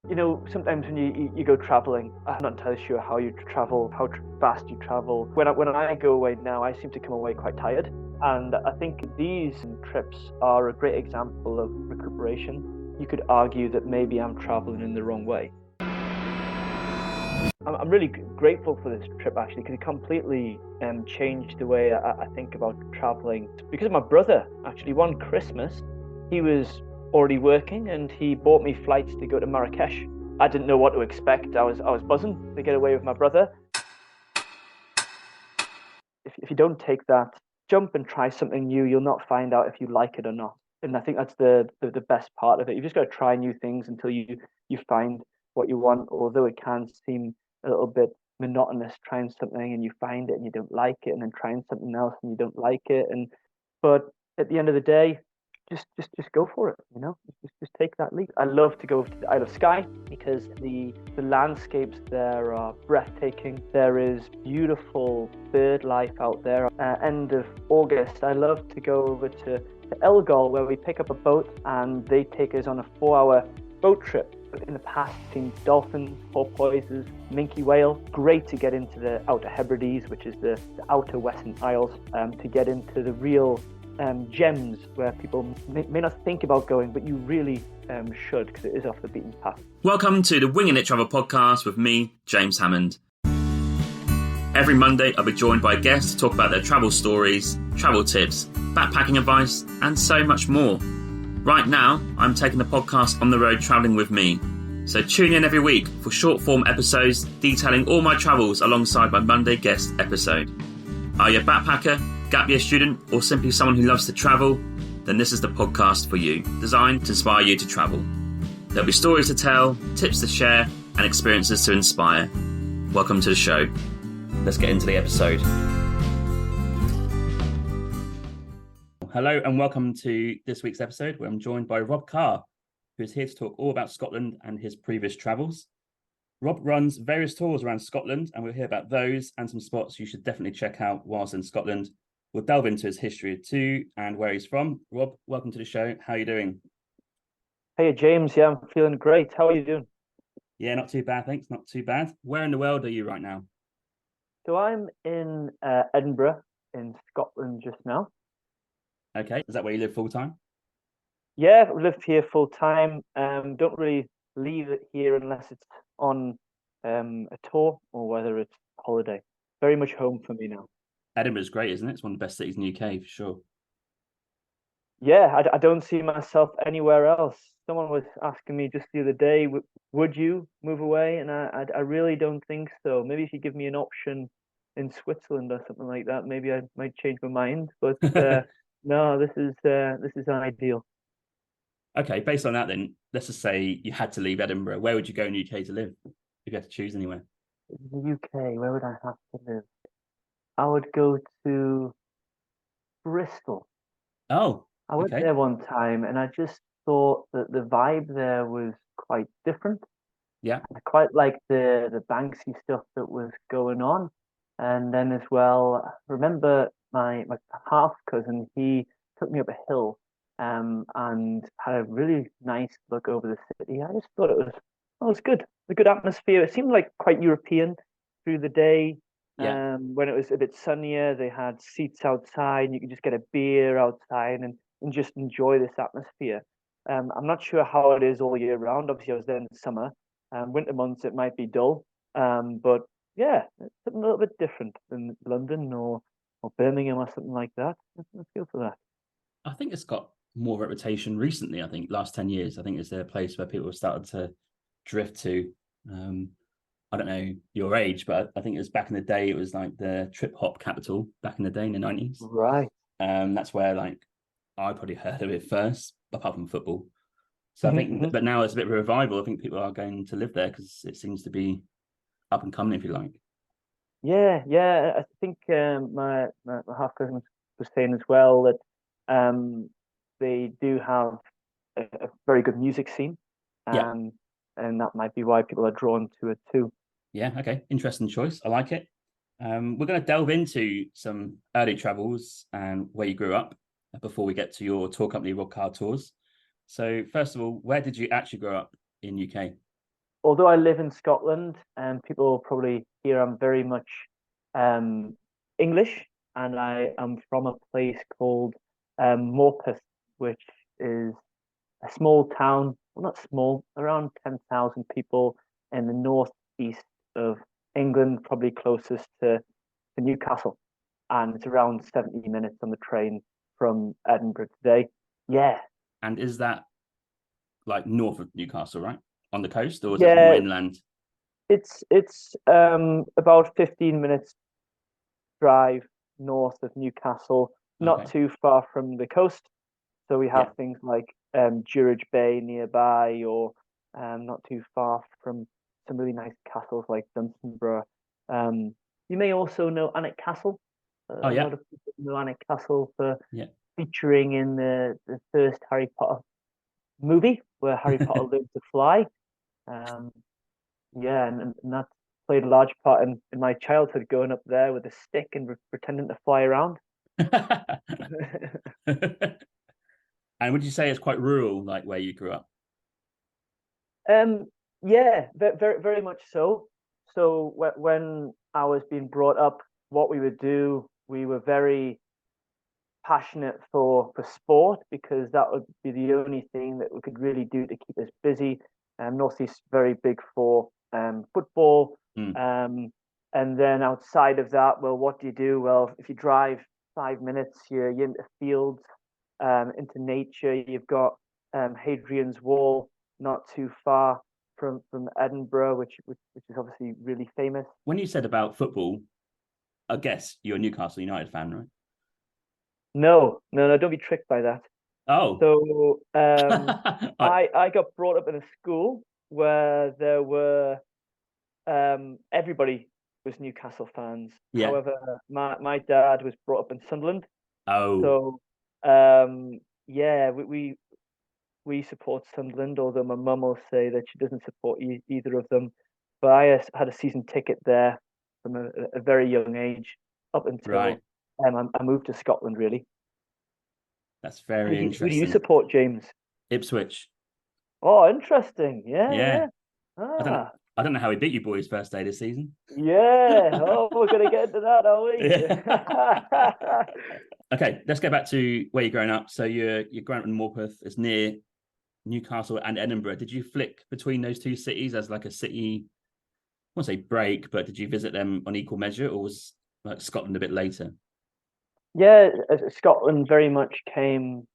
Sometimes when you go traveling, I'm not entirely sure how you travel, how fast you travel. When I go away now, I seem to come away quite tired. And I think these trips are a great example of recuperation. You could argue that maybe I'm traveling in the wrong way. I'm really grateful for this trip, actually, because it completely changed the way I think about traveling. Because of my brother, actually, one Christmas, he was already working and he bought me flights to go to Marrakesh. I didn't know what to expect. I was buzzing to get away with my brother. If you don't take that jump and try something new, you'll not find out if you like it or not. And I think that's the best part of it. You've just got to try new things until you find what you want, although it can seem a little bit monotonous trying something and you find it and you don't like it, and then trying something else and you don't like it. But at the end of the day, just go for it, just take that leap. I love to go to the Isle of Skye because the landscapes there are breathtaking. There is beautiful bird life out there. End of August, I love to go over to Elgol, where we pick up a boat and they take us on a 4-hour boat trip. In the past, seen dolphins, porpoises, minke whale. Great to get into the Outer Hebrides, which is the outer Western Isles, to get into the real gems where people may not think about going, but you really should, because it is off the beaten path. Welcome to the Winging It Travel podcast with me, James Hammond. Every Monday, I'll be joined by guests to talk about their travel stories, travel tips, backpacking advice, and so much more. Right now, I'm taking the podcast on the road travelling with me. So tune in every week for short form episodes detailing all my travels alongside my Monday guest episode. Are you a backpacker, gap year student, or simply someone who loves to travel? Then this is the podcast for you, designed to inspire you to travel. There'll be stories to tell, tips to share, and experiences to inspire. Welcome to the show. Let's get into the episode. Hello and welcome to this week's episode, where I'm joined by Rob Carr, who is here to talk all about Scotland and his previous travels. Rob runs various tours around Scotland, and we'll hear about those and some spots you should definitely check out whilst in Scotland. We'll delve into his history too and where he's from. Rob, welcome to the show. How are you doing? Hey, James. Yeah, I'm feeling great. How are you doing? Yeah, not too bad, thanks. Not too bad. Where in the world are you right now? So I'm in Edinburgh in Scotland just now. Okay, is that where you live full time? Yeah, I've lived here full time. Don't really leave it here unless it's on a tour or whether it's holiday. Very much home for me now. Edinburgh's great, isn't it? It's one of the best cities in the UK for sure. Yeah, I don't see myself anywhere else. Someone was asking me just the other day, would you move away? And I really don't think so. Maybe if you give me an option in Switzerland or something like that, maybe I might change my mind. But no, this is ideal. Okay, based on that then, let's just say you had to leave Edinburgh. Where would you go in the UK to live if you had to choose anywhere? In the UK, where would I have to live? I would go to Bristol. Oh, I went okay. there one time and I just thought that the vibe there was quite different. Yeah. I quite liked the Banksy stuff that was going on. And then as well, I remember my half cousin, he took me up a hill and had a really nice look over the city. I just thought it was good. A good atmosphere. It seemed like quite European through the day. Yeah. When it was a bit sunnier, they had seats outside and you could just get a beer outside and just enjoy this atmosphere. I'm not sure how it is all year round. Obviously, I was there in the summer. Winter months, it might be dull. But yeah, it's something a little bit different than London or Birmingham or something like that. Let's go for that. I think it's got more reputation recently. I think last 10 years, I think it's a place where people have started to drift to. I don't know your age, but I think it was back in the day, it was like the trip hop capital back in the day in the 90s. Right. That's where like I probably heard of it first, apart from football. So I think, but now it's a bit of a revival. I think people are going to live there because it seems to be up and coming, if you like. Yeah. I think my half cousin was saying as well that they do have a very good music scene, Yeah. And that might be why people are drawn to it too. Yeah. Okay. Interesting choice. I like it. We're going to delve into some early travels and where you grew up before we get to your tour company, Carr Tours. So first of all, where did you actually grow up in UK? although I live in Scotland, and people probably hear I'm very much English, and I am from a place called Morpeth, which is a small town, well, not small, around 10,000 people in the northeast of England, probably closest to Newcastle. And it's around 70 minutes on the train from Edinburgh today. Yeah. And is that like north of Newcastle, right? On the coast, or is it more Yeah, inland? it's about 15 minutes drive north of Newcastle, not Okay. too far from the coast. So we Yeah. have things like Durridge Bay nearby, or not too far from some really nice castles like Dunstanburgh. Um, you may also know Alnwick Castle. Oh A yeah. lot of people know Alnwick Castle for Yeah. featuring in the first Harry Potter movie, where Harry Potter learned to fly. Um, yeah, and that played a large part in my childhood, going up there with a stick and pretending to fly around. And would you say it's quite rural, like where you grew up? Um, yeah, very, very much so. So when I was being brought up, what we would do, we were very passionate for sport, because that would be the only thing that we could really do to keep us busy. Northeast very big for football. Mm. And then outside of that, well, what do you do? Well, if you drive 5 minutes, you're into fields, into nature. You've got Hadrian's Wall not too far from Edinburgh, which is obviously really famous. When you said about football, I guess you're a Newcastle United fan, right? No, no, no, don't be tricked by that. Oh. So I, I got brought up in a school where there were everybody was Newcastle fans. yeah. However, my dad was brought up in Sunderland, Oh. so yeah, we support Sunderland. Although my mum will say that she doesn't support either of them. But I had a season ticket there from a very young age up Right. until I moved to Scotland. Really, That's very who do you interesting. support, James? Ipswich. Oh, interesting. Yeah, Yeah. yeah. I don't Ah, I don't know how we beat you boys first day this season. yeah. Oh, we're gonna get into that, are we? Yeah. Okay, let's go back to where you're growing up. So you're growing up in Morpeth. It's near Newcastle and Edinburgh. Did you flick between those two cities as like a city? I won't say break, but did you visit them on equal measure, or was like Scotland a bit later? Yeah, Scotland very much came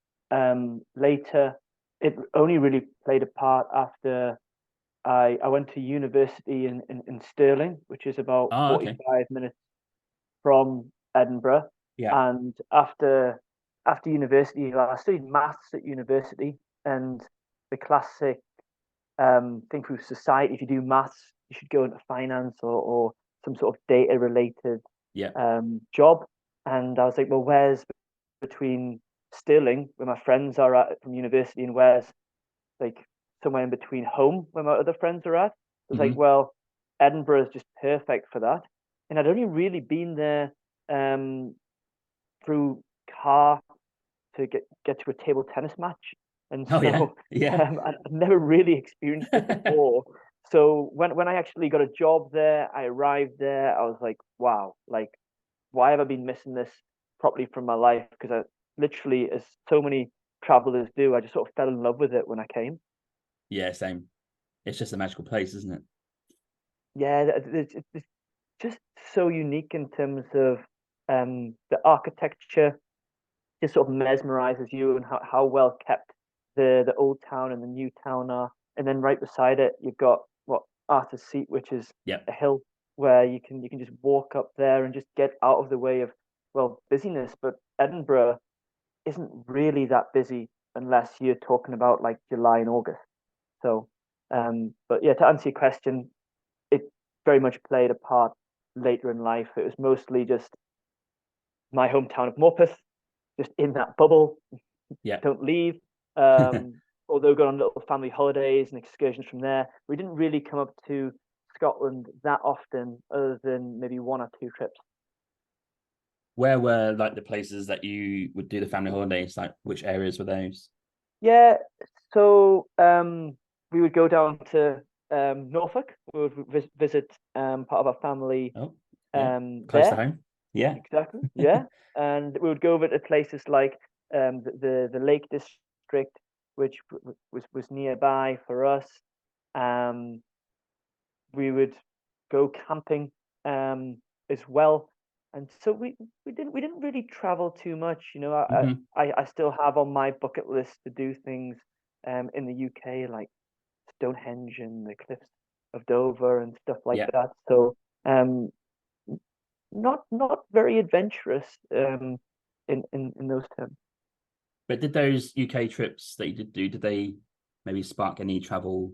later. It only really played a part after I went to university in Stirling, which is about Oh, okay. 45 minutes from Edinburgh. Yeah. And after university, well, I studied maths at university, and the classic thing through society, if you do maths, you should go into finance, or some sort of data related Yeah. job. And I was like, well, where's between Stirling, where my friends are at from university, and where's like somewhere in between home where my other friends are at? So it's like, Hmm. well, Edinburgh is just perfect for that. And I'd only really been there um, through Carr to get to a table tennis match, and Oh yeah. so Yeah. I'd never really experienced it before. So when I actually got a job there, I arrived there, I was like, wow, like why have I been missing this properly from my life? Because I literally, as so many travelers do, I just sort of fell in love with it when I came. Yeah, same. It's just a magical place, isn't it? Yeah, it's just so unique in terms of the architecture. Just sort of mesmerizes you, and how well kept the old town and the new town are. And then right beside it, you've got what Arthur's Seat, which is Yep. a hill where you can just walk up there and just get out of the way of, well, busyness. But Edinburgh isn't really that busy unless you're talking about like July and August. So, but yeah, to answer your question, it very much played a part later in life. It was mostly just my hometown of Morpeth, just in that bubble, Yeah. don't leave. Although going on little family holidays and excursions from there, we didn't really come up to Scotland that often, other than maybe one or two trips. Where were like the places that you would do the family holidays? Like which areas were those? Yeah, so we would go down to Norfolk. We would visit part of our family Oh, yeah, close to there. home. Yeah. Exactly. Yeah, and we would go over to places like the Lake District, which was nearby for us. Um, we would go camping as well, and so we didn't really travel too much. Hmm. I still have on my bucket list to do things in the UK, like Stonehenge and the cliffs of Dover and stuff like Yeah. that. So um, not very adventurous in those terms. But did those UK trips that you did do, did they maybe spark any travel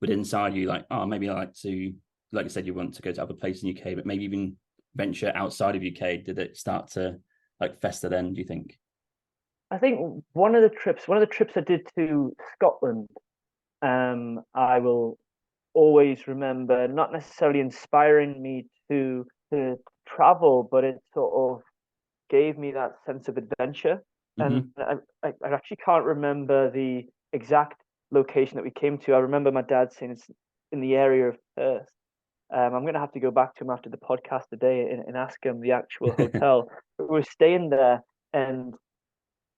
within inside you? Like, oh, maybe I like to, like you said, you want to go to other places in UK, but maybe even venture outside of UK. Did it start to like fester then, do you think? I think one of the trips I did to Scotland, I will always remember, not necessarily inspiring me to travel, but it sort of gave me that sense of adventure. And Hmm. I actually can't remember the exact location that we came to. I remember my dad saying it's in the area of Perth. I'm going to have to go back to him after the podcast today and ask him the actual hotel. But we were staying there, and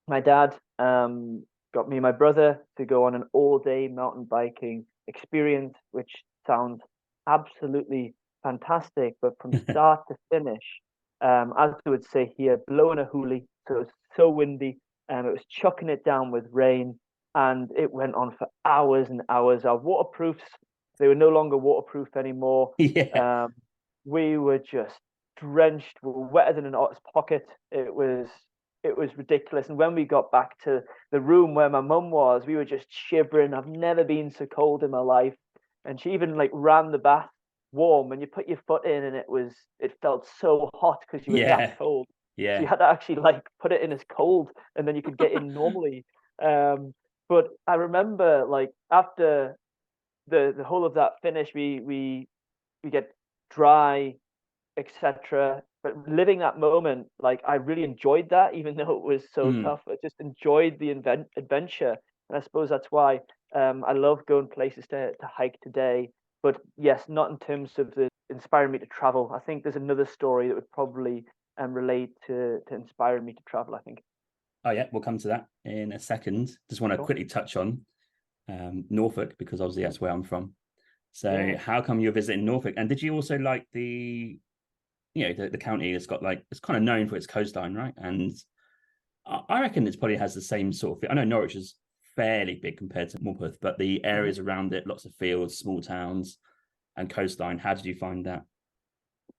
my dad got me and my brother to go on an all-day mountain biking experience, which sounds absolutely fantastic. But from start to finish, as we would say here, blowing a hoolie. So it was so windy, and it was chucking it down with rain, and it went on for hours and hours. Our waterproofs, they were no longer waterproof anymore. Yeah. Um, we were just drenched, we were wetter than an otters pocket. It was ridiculous. And when we got back to the room where my mum was, we were just shivering. I've never been so cold in my life. And she even like ran the bath warm, and you put your foot in and it felt so hot because you were that Yeah. cold. So Yeah. you had to actually like put it in as cold, and then you could get in normally. But I remember like after the whole of that finish, we get dry, etc. But living that moment, like I really enjoyed that, even though it was so Mm. tough. I just enjoyed the adventure, and I suppose that's why I love going places to hike today. But yes, not in terms of the inspiring me to travel. I think there's another story that would probably relate to inspiring me to travel. I think. Oh, yeah, we'll come to that in a second. Just want to Sure. quickly touch on Norfolk because obviously that's where I'm from. So, Yeah. how come you're visiting Norfolk? And did you also like the county that's got like it's kind of known for its coastline, right? And I reckon it probably has the same sort of. I know Norwich is fairly big compared to Morpeth, but the Mhm. areas around it, lots of fields, small towns, and coastline. How did you find that?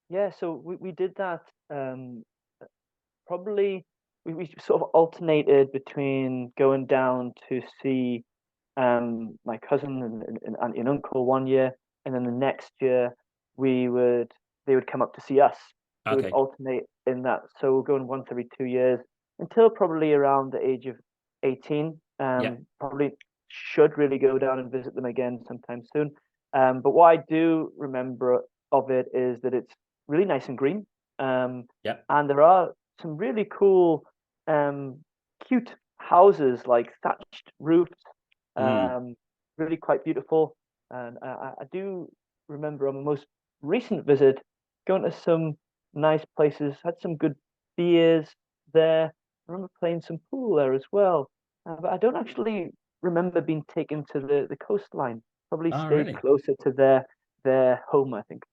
Yeah. So we did that. Probably we sort of alternated between going down to see my cousin and auntie and uncle one year, and then the next year we would they would come up to see us. So we'd Okay. alternate in that. So we're going once every 2 years until probably around the age of 18. Yeah. Probably should really go down and visit them again sometime soon. But what I do remember of it is that it's really nice and green. Yeah. And there are some really cool, um, cute houses like thatched roofs, Mm. um, really quite beautiful. And I do remember on my most recent visit going to some nice places, had some good beers there. I remember playing some pool there as well. But I don't actually remember being taken to the coastline. Probably Oh, stayed really? closer to their home, I think.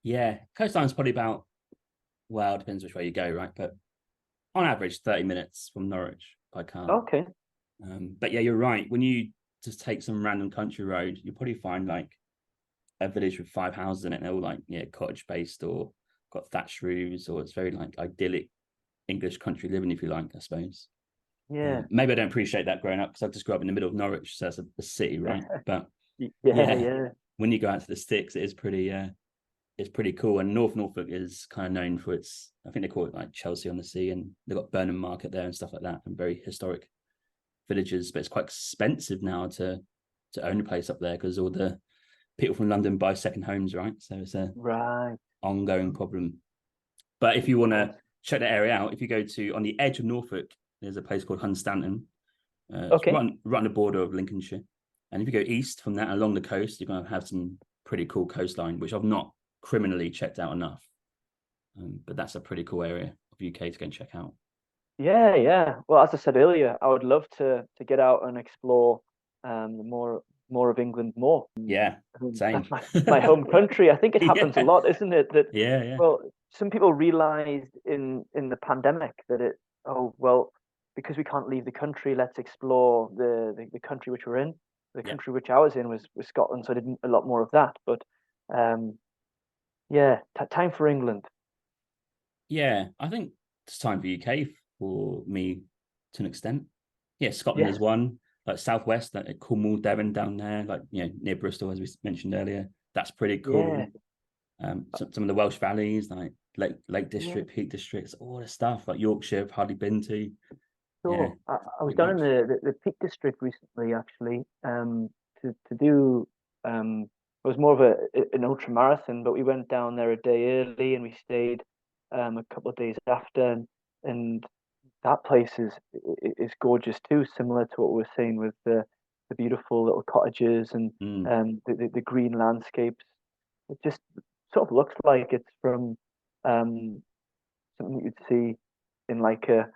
Yeah. Coastline's probably about well, it depends which way you go, right? But on average, 30 minutes from Norwich by car. Okay. But yeah, you're right. When you just take some random country road, you'll probably find like a village with five houses in it. And they're all like, yeah, cottage based or got thatched roofs, or it's very like idyllic English country living, if you like, I suppose. Yeah. Maybe I don't appreciate that growing up because I just grew up in the middle of Norwich, so that's a city, right? But Yeah, yeah, yeah. when you go out to the sticks, it's pretty cool. And North Norfolk is kind of known for its, I think they call it like Chelsea on the Sea, and they've got Burnham Market there and stuff like that, and very historic villages. But it's quite expensive now to own a place up there because all the people from London buy second homes, right? So it's a Right. ongoing problem. But if you Of want course. to check that area out, if you go to on the edge of Norfolk, there's a place called Hunstanton. It's Okay. right on the border of Lincolnshire. And if you go east from that along the coast, you're going to have some pretty cool coastline, which I've not criminally checked out enough. But that's a pretty cool area of UK to go and check out. Yeah, yeah. Well, as I said earlier, I would love to get out and explore more of England more. Yeah, same. That's my home country. I think it happens a Yeah, lot, isn't it? That yeah. well, some people realized in the pandemic that because we can't leave the country, let's explore the country which we're in. The Yeah, country which I was in was Scotland, so I did a lot more of that. But yeah, time for England. yeah. I think it's time for UK for me to an extent. Yeah, Scotland Yes, is one. Like Southwest, like Cornwall, Devon down there, like near Bristol, as we mentioned earlier. That's pretty yeah, cool. Some of the Welsh valleys, like Lake yeah. District, Peak Districts, all the stuff like Yorkshire, I've hardly been to. Yeah, Sure. I was big down in much. the Peak District recently, actually, to do it was more of an ultra marathon, but we went down there a day early and we stayed a couple of days after, and that place is gorgeous too, similar to what we were saying with the beautiful little cottages and Mm, the green landscapes. It just sort of looks like it's from um, something you'd see in like a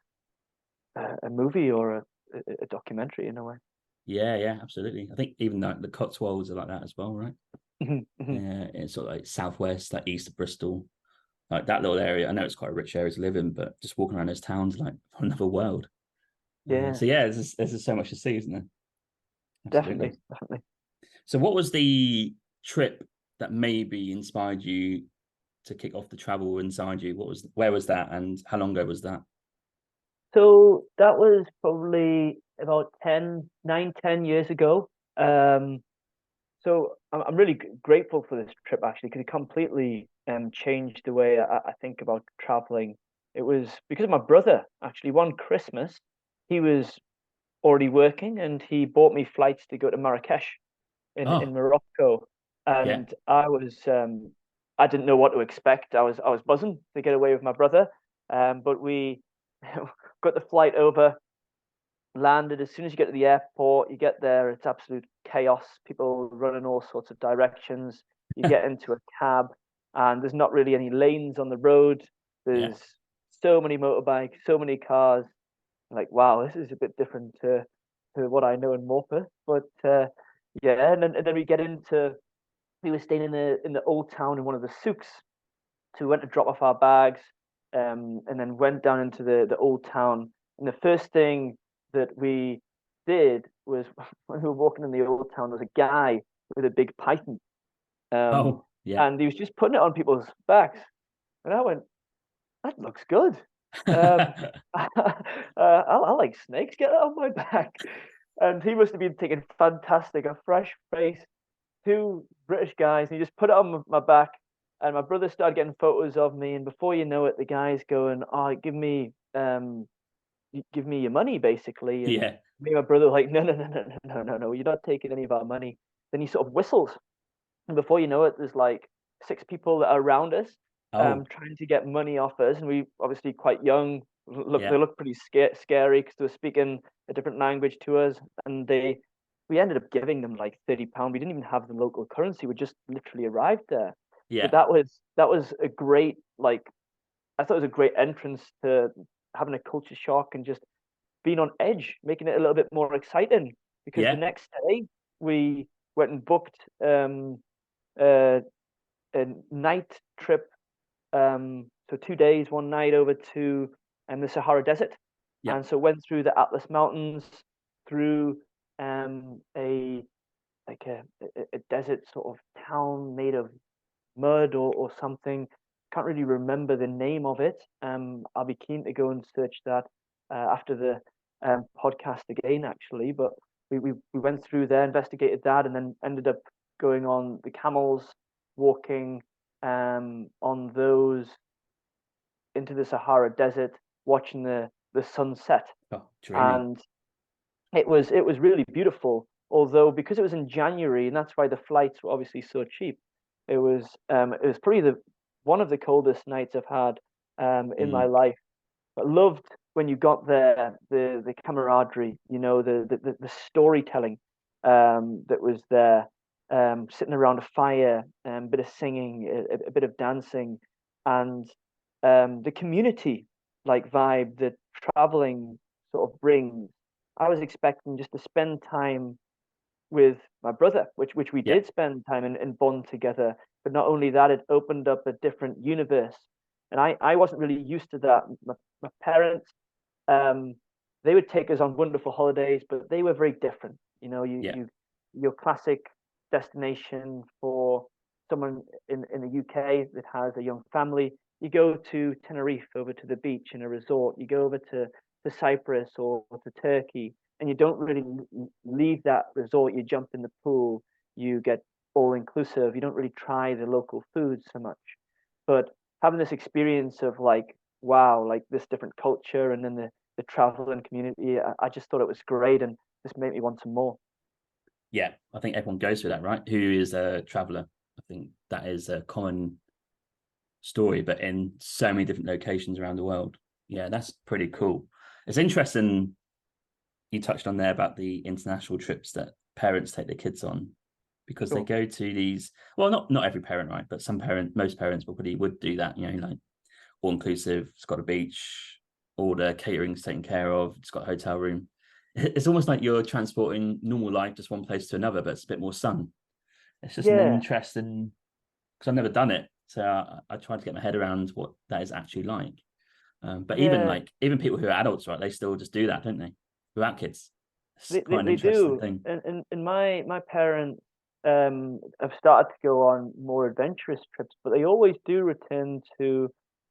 movie or a documentary in a way. yeah, absolutely. I think even the Cotswolds are like that as well, right? Mhm, mhm. Yeah, it's sort of like southwest, like east of Bristol, like that little area. I know it's quite a rich area to live in, but just walking around those towns like another world. Yeah, So yeah, there's just so much to see, isn't there? Absolutely. definitely, definitely. So what was the trip that maybe inspired you to kick off the travel inside you? Where was that, and how long ago was that? So that was probably about 10 years ago. Um, so I'm really grateful for this trip actually because it completely changed the way I think about traveling. It was because of my brother actually. One Christmas, he was already working and he bought me flights to go to Marrakesh in Oh, Morocco, yeah. and I didn't know what to expect. I was buzzing to get away with my brother, but we got the flight over, landed. As soon as you get to the airport, you get there, it's absolute chaos. People running all sorts of directions. You get into a cab, and there's not really any lanes on the road. Yeah. There's so many motorbikes, so many cars. Like, wow, this is a bit different to what I know in Morpeth. But yeah, and then we were staying in the old town in one of the souks. So we went to drop off our bags, and then went down into the old town. And the first thing that we did was when we were walking in the old town, there was a guy with a big python, um, Oh, yeah. and he was just putting it on people's backs. And I went, that looks good. Um, I like snakes. Get that on my back. And he must have been thinking, fantastic, a fresh face, two British guys. And he just put it on my back. And my brother started getting photos of me. And before you know it, the guy's going, oh, give me your money, basically. And Yeah. me and my brother were like, no, you're not taking any of our money. Then he sort of whistles. And before you know it, there's like six people that are around us, Oh, trying to get money off us. And we obviously quite young. They yeah. look pretty scary because they were speaking a different language to us. And we ended up giving them like £30. We didn't even have the local currency. We just literally arrived there. But Yeah. that was a great, like, I thought it was a great entrance to having a culture shock and just being on edge, making it a little bit more exciting. Because the Yeah. next day we went and booked uh, a night trip, so 2 days, one night over to the Sahara Desert, Yeah. and so went through the Atlas Mountains, through a like a desert sort of town made of mud or something. Can't really remember the name of it. I'll be keen to go and search that after the podcast again, actually. But we went through there, investigated that, and then ended up going on the camels, walking on those into the Sahara Desert, watching the sunset, Oh, dreamy. and it was really beautiful. Although because it was in January, and that's why the flights were obviously so cheap, it was probably the one of the coldest nights I've had in my Mm. life. But loved when you got there, the camaraderie, the storytelling. that was there, sitting around a fire, a bit of singing, a bit of dancing, and the community like vibe that traveling sort of brings. I was expecting just to spend time with my brother, which we Yeah. did spend time in Bonn together. But not only that, it opened up a different universe, and I wasn't really used to that. My parents, um, they would take us on wonderful holidays, but they were very different. You know, Yeah. your classic destination for someone in the UK that has a young family. You go to Tenerife, over to the beach in a resort. You go over to Cyprus or to Turkey, and you don't really leave that resort. You jump in the pool, you get all inclusive. You don't really try the local food so much. But having this experience of like, wow, like this different culture, and then the travel and community, I just thought it was great, and just made me want some more. Yeah, I think everyone goes through that, right? Who is a traveler? I think that is a common story, but in so many different locations around the world. Yeah, that's pretty cool. It's interesting you touched on there about the international trips that parents take their kids on, because they Sure. go to these, well, not every parent, right? But most parents probably would do that, like all inclusive, it's got a beach, all the catering's taken care of, it's got a hotel room. It's almost like you're transporting normal life just one place to another, but it's a bit more sun. It's just an Yeah, interesting, because I've never done it, so I tried to get my head around what that is actually like. But yeah, even people who are adults, right, they still just do that, don't they, without kids? It's they, quite they, an they interesting do. thing. And my parents have started to go on more adventurous trips, but they always do return to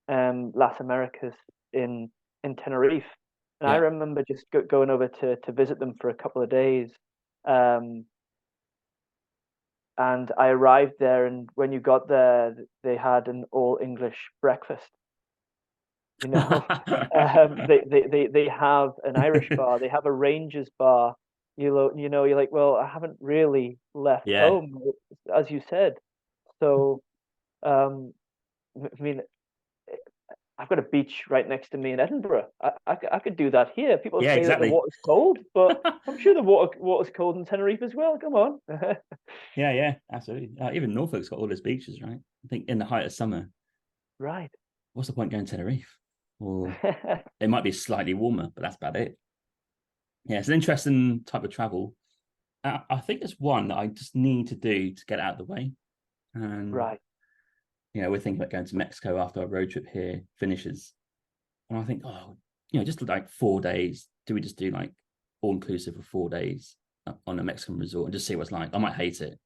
Las Americas in in Tenerife. And I Yeah. remember just going over to visit them for a couple of days. Um, and I arrived there, and when you got there, they had an all English breakfast. You know, they have an Irish bar, they have a Rangers bar. You're like, well, I haven't really left Yeah. home, as you said. So, I mean, I've got a beach right next to me in Edinburgh. I could do that here. People Yeah, say that the exactly. water's cold, but I'm sure the water's cold in Tenerife as well. Come on. Yeah, absolutely. Even Norfolk's got all those beaches, right? I think in the height of summer, Right. what's the point going to Tenerife? Or it might be slightly warmer, but that's about it. Yeah, it's an interesting type of travel. I think it's one that I just need to do to get out of the way. And, Right. we're thinking about going to Mexico after our road trip here finishes. And I think, just like 4 days. Do we just do like all inclusive for 4 days on a Mexican resort and just see what it's like? I might hate it,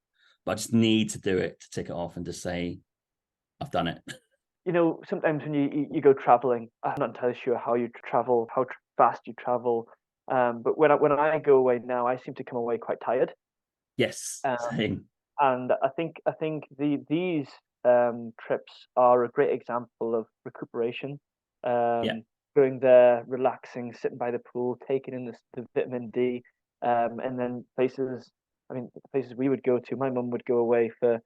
but I just need to do it to tick it off and just say, I've done it. Sometimes when you go traveling, I'm not entirely sure how you travel, how fast you travel. But when I go away now, I seem to come away quite tired. Yes, Um, same. and I think these trips are a great example of recuperation. Yeah. Going there, relaxing, sitting by the pool, taking in the vitamin D, and then places. I mean, the places we would go to. My mum would go away for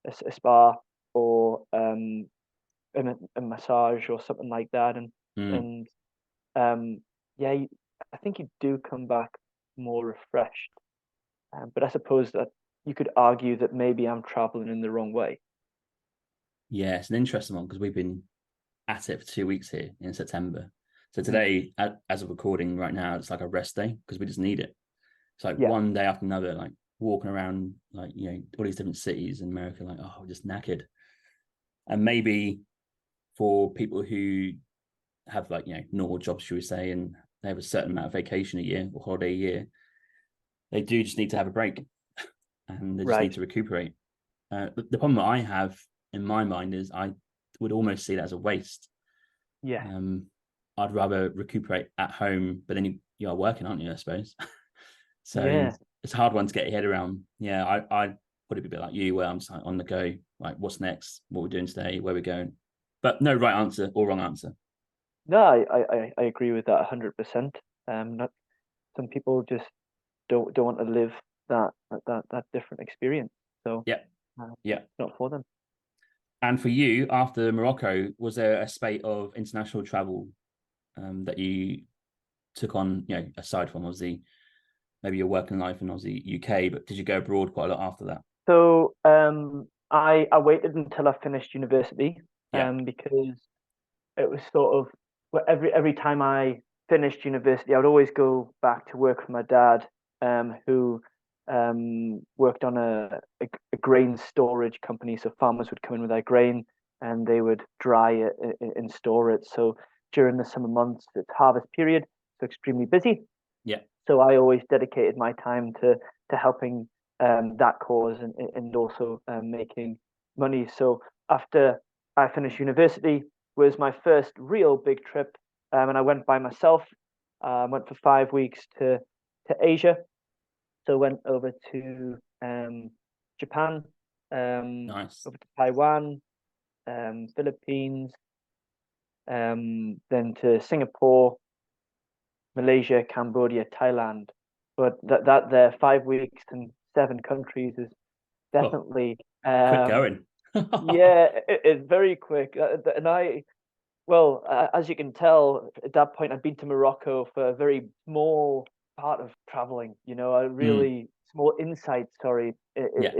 a spa or a massage or something like that, Mm. and um, yeah, I think you do come back more refreshed. But I suppose that you could argue that maybe I'm traveling in the wrong way. Yeah, it's an interesting one because we've been at it for 2 weeks here in September. So Mm. today, as of recording right now, it's like a rest day because we just need it. It's like Yeah, one day after another, like walking around, like, all these different cities in America, like, oh, we're just knackered. And maybe for people who have like, normal jobs, should we say, and they have a certain amount of vacation a year or holiday a year, they do just need to have a break and they just need right. to recuperate. The problem that I have in my mind is I would almost see that as a waste. Yeah, Um, I'd rather recuperate at home, but then you are working, aren't you? I suppose. So yeah. it's a hard one to get your head around. Yeah, I'd probably be a bit like you, where I'm just like on the go, like what's next, what we're doing today, where we're going. But no right answer or wrong answer. No, I agree with that 100%. Not, some people just don't want to live that different experience. So Yeah, yeah. it's not for them. And for you, after Morocco, was there a spate of international travel that you took on? Aside from obviously maybe your working life in obviously UK, but did you go abroad quite a lot after that? So I waited until I finished university, Yeah. because it was sort of, well, every time I finished university, I would always go back to work for my dad, who worked on a grain storage company. So farmers would come in with their grain and they would dry it and store it. So during the summer months, it's harvest period, so extremely busy. Yeah. So I always dedicated my time to helping that cause and also making money. So after I finished university, was my first real big trip, and I went by myself. Went for 5 weeks to Asia. So went over to Japan, Nice. over to Taiwan, Philippines, then to Singapore, Malaysia, Cambodia, Thailand. But that there 5 weeks and 7 countries is Oh, definitely quick going. yeah, it's very quick. And well, as you can tell, at that point, I'd been to Morocco for a very small part of traveling. A Mm, really small insight, sorry, yeah.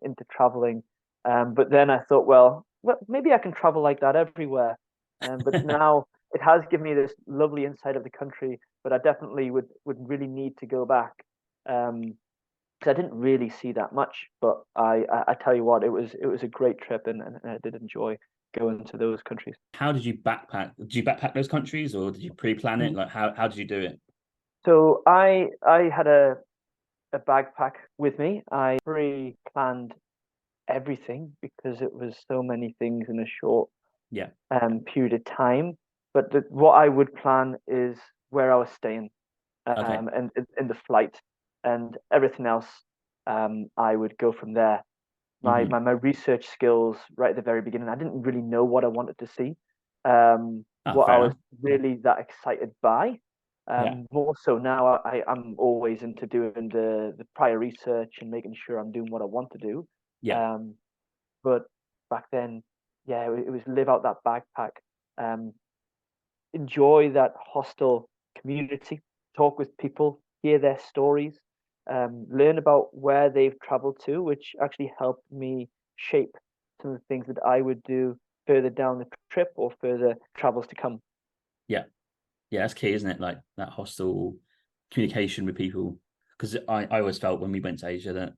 into traveling. But then I thought, well, maybe I can travel like that everywhere. But now it has given me this lovely insight of the country. But I definitely would really need to go back. Because I didn't really see that much. But I tell you what, it was a great trip, and I did enjoy going to those countries. How did you backpack? Did you backpack those countries or did you pre-plan it? Like how did you do it? So I had a backpack with me. I pre-planned everything because it was so many things in a short Yeah. period of time. But what I would plan is where I was staying, Okay. and in the flight, and everything else. I would go from there. Hmm. My research skills right at the very beginning, I didn't really know what I wanted to see, Oh, what I fair was enough. really that excited by. Yeah. More so now, I'm always into doing the prior research and making sure I'm doing what I want to do. Yeah. Um, but back then, yeah, it was live out that backpack, um, enjoy that hostel community, talk with people, hear their stories, learn about where they've traveled to, which actually helped me shape some of the things that I would do further down the trip or further travels to come. Yeah. Yeah, that's key, isn't it? Like that hostile communication with people. Because I always felt when we went to Asia that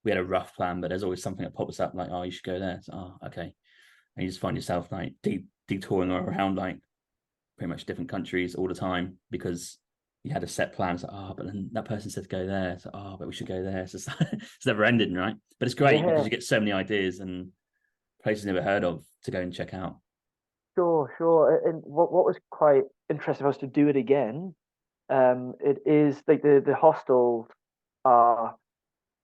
we had a rough plan, but there's always something that pops up like, oh, you should go there. So, oh, okay. And you just find yourself like detouring around like pretty much different countries all the time because you had a set plan. So, oh, but then that person said to go there. So, oh, but we should go there. So it's never ending, right? But it's great because Yeah, you get so many ideas and places never heard of to go and check out. sure, sure. And what was quite interesting for us to do it again, it is like the hostels are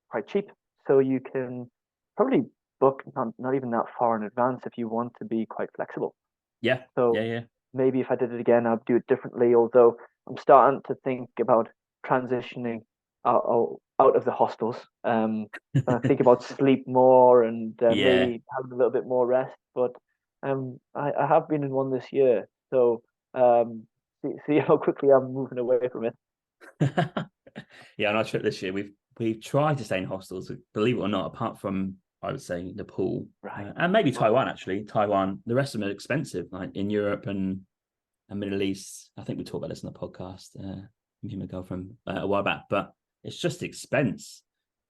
quite cheap, so you can probably book not even that far in advance if you want to be quite flexible. Yeah, So yeah, yeah. maybe if I did it again, I'd do it differently. Although I'm starting to think about transitioning out of the hostels. And I think about sleep more and Yeah. maybe having a little bit more rest. But I have been in one this year, so see how quickly I'm moving away from it. Yeah, on our trip this year, we've tried to stay in hostels, believe it or not, apart from I would say Nepal Right. and maybe Wow. Taiwan. Actually, Taiwan. The rest of them are expensive, like in Europe and Middle East. I think we talked about this in the podcast. Me and my girlfriend a while back, but it's just expense.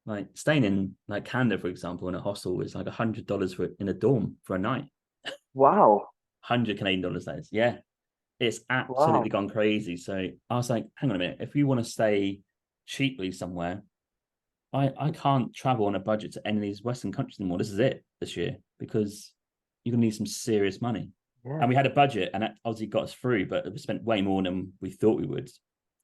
Like staying in like Canada, for example, in a hostel is like $100 for in a dorm for a night. Wow. 100 Canadian dollars, that is. Yeah, it's absolutely Wow. gone crazy. So I was like, hang on a minute, if you want to stay cheaply somewhere, I can't travel on a budget to any of these Western countries anymore. This is it this year because you're gonna need some serious money. And Yeah. we had a budget and that obviously got us through, but we spent way more than we thought we would.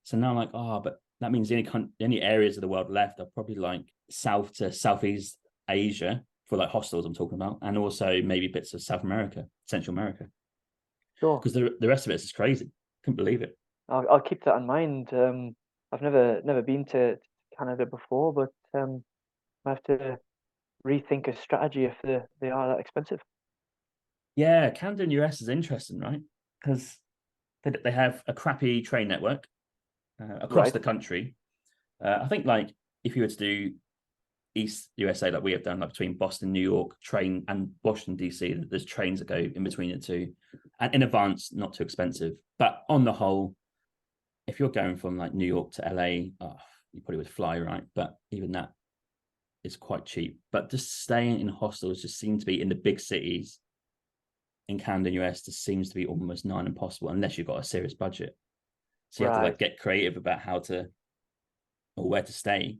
So now I'm like, oh, but that means the only areas of the world left are probably like South to Southeast Asia for like hostels I'm talking about, and also maybe bits of South America, Central America. Sure. Because the rest of it is crazy. Couldn't believe it. I'll keep that in mind. I've never been to Canada before, but I have to rethink a strategy if they are that expensive. Yeah, Canada and US is interesting, right? Because they have a crappy train network across Right. the country. I think like if you were to do East USA like we have done, like between Boston, New York, train and Washington DC, there's trains that go in between the two, and in advance, not too expensive. But on the whole, if you're going from like New York to LA, you probably would fly, right? But even that is quite cheap. But just staying in hostels just seems to be in the big cities in Canada, US, just seems to be almost nigh impossible unless you've got a serious budget. So you have to like get creative about how to or where to stay.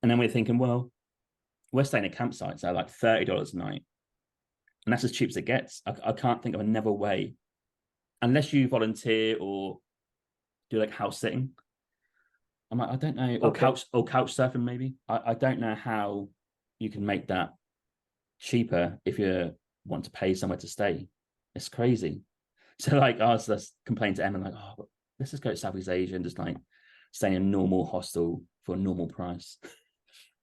And then we're thinking, well, we're staying at campsites that are like $30 a night. And that's as cheap as it gets. I can't think of another way, unless you volunteer or do like house sitting. I'm like, I don't know, or couch surfing maybe. I don't know how you can make that cheaper if you want to pay somewhere to stay. It's crazy. So like I was just complaining to Emma, like, oh, let's just go to Southeast Asia and just like stay in a normal hostel for a normal price.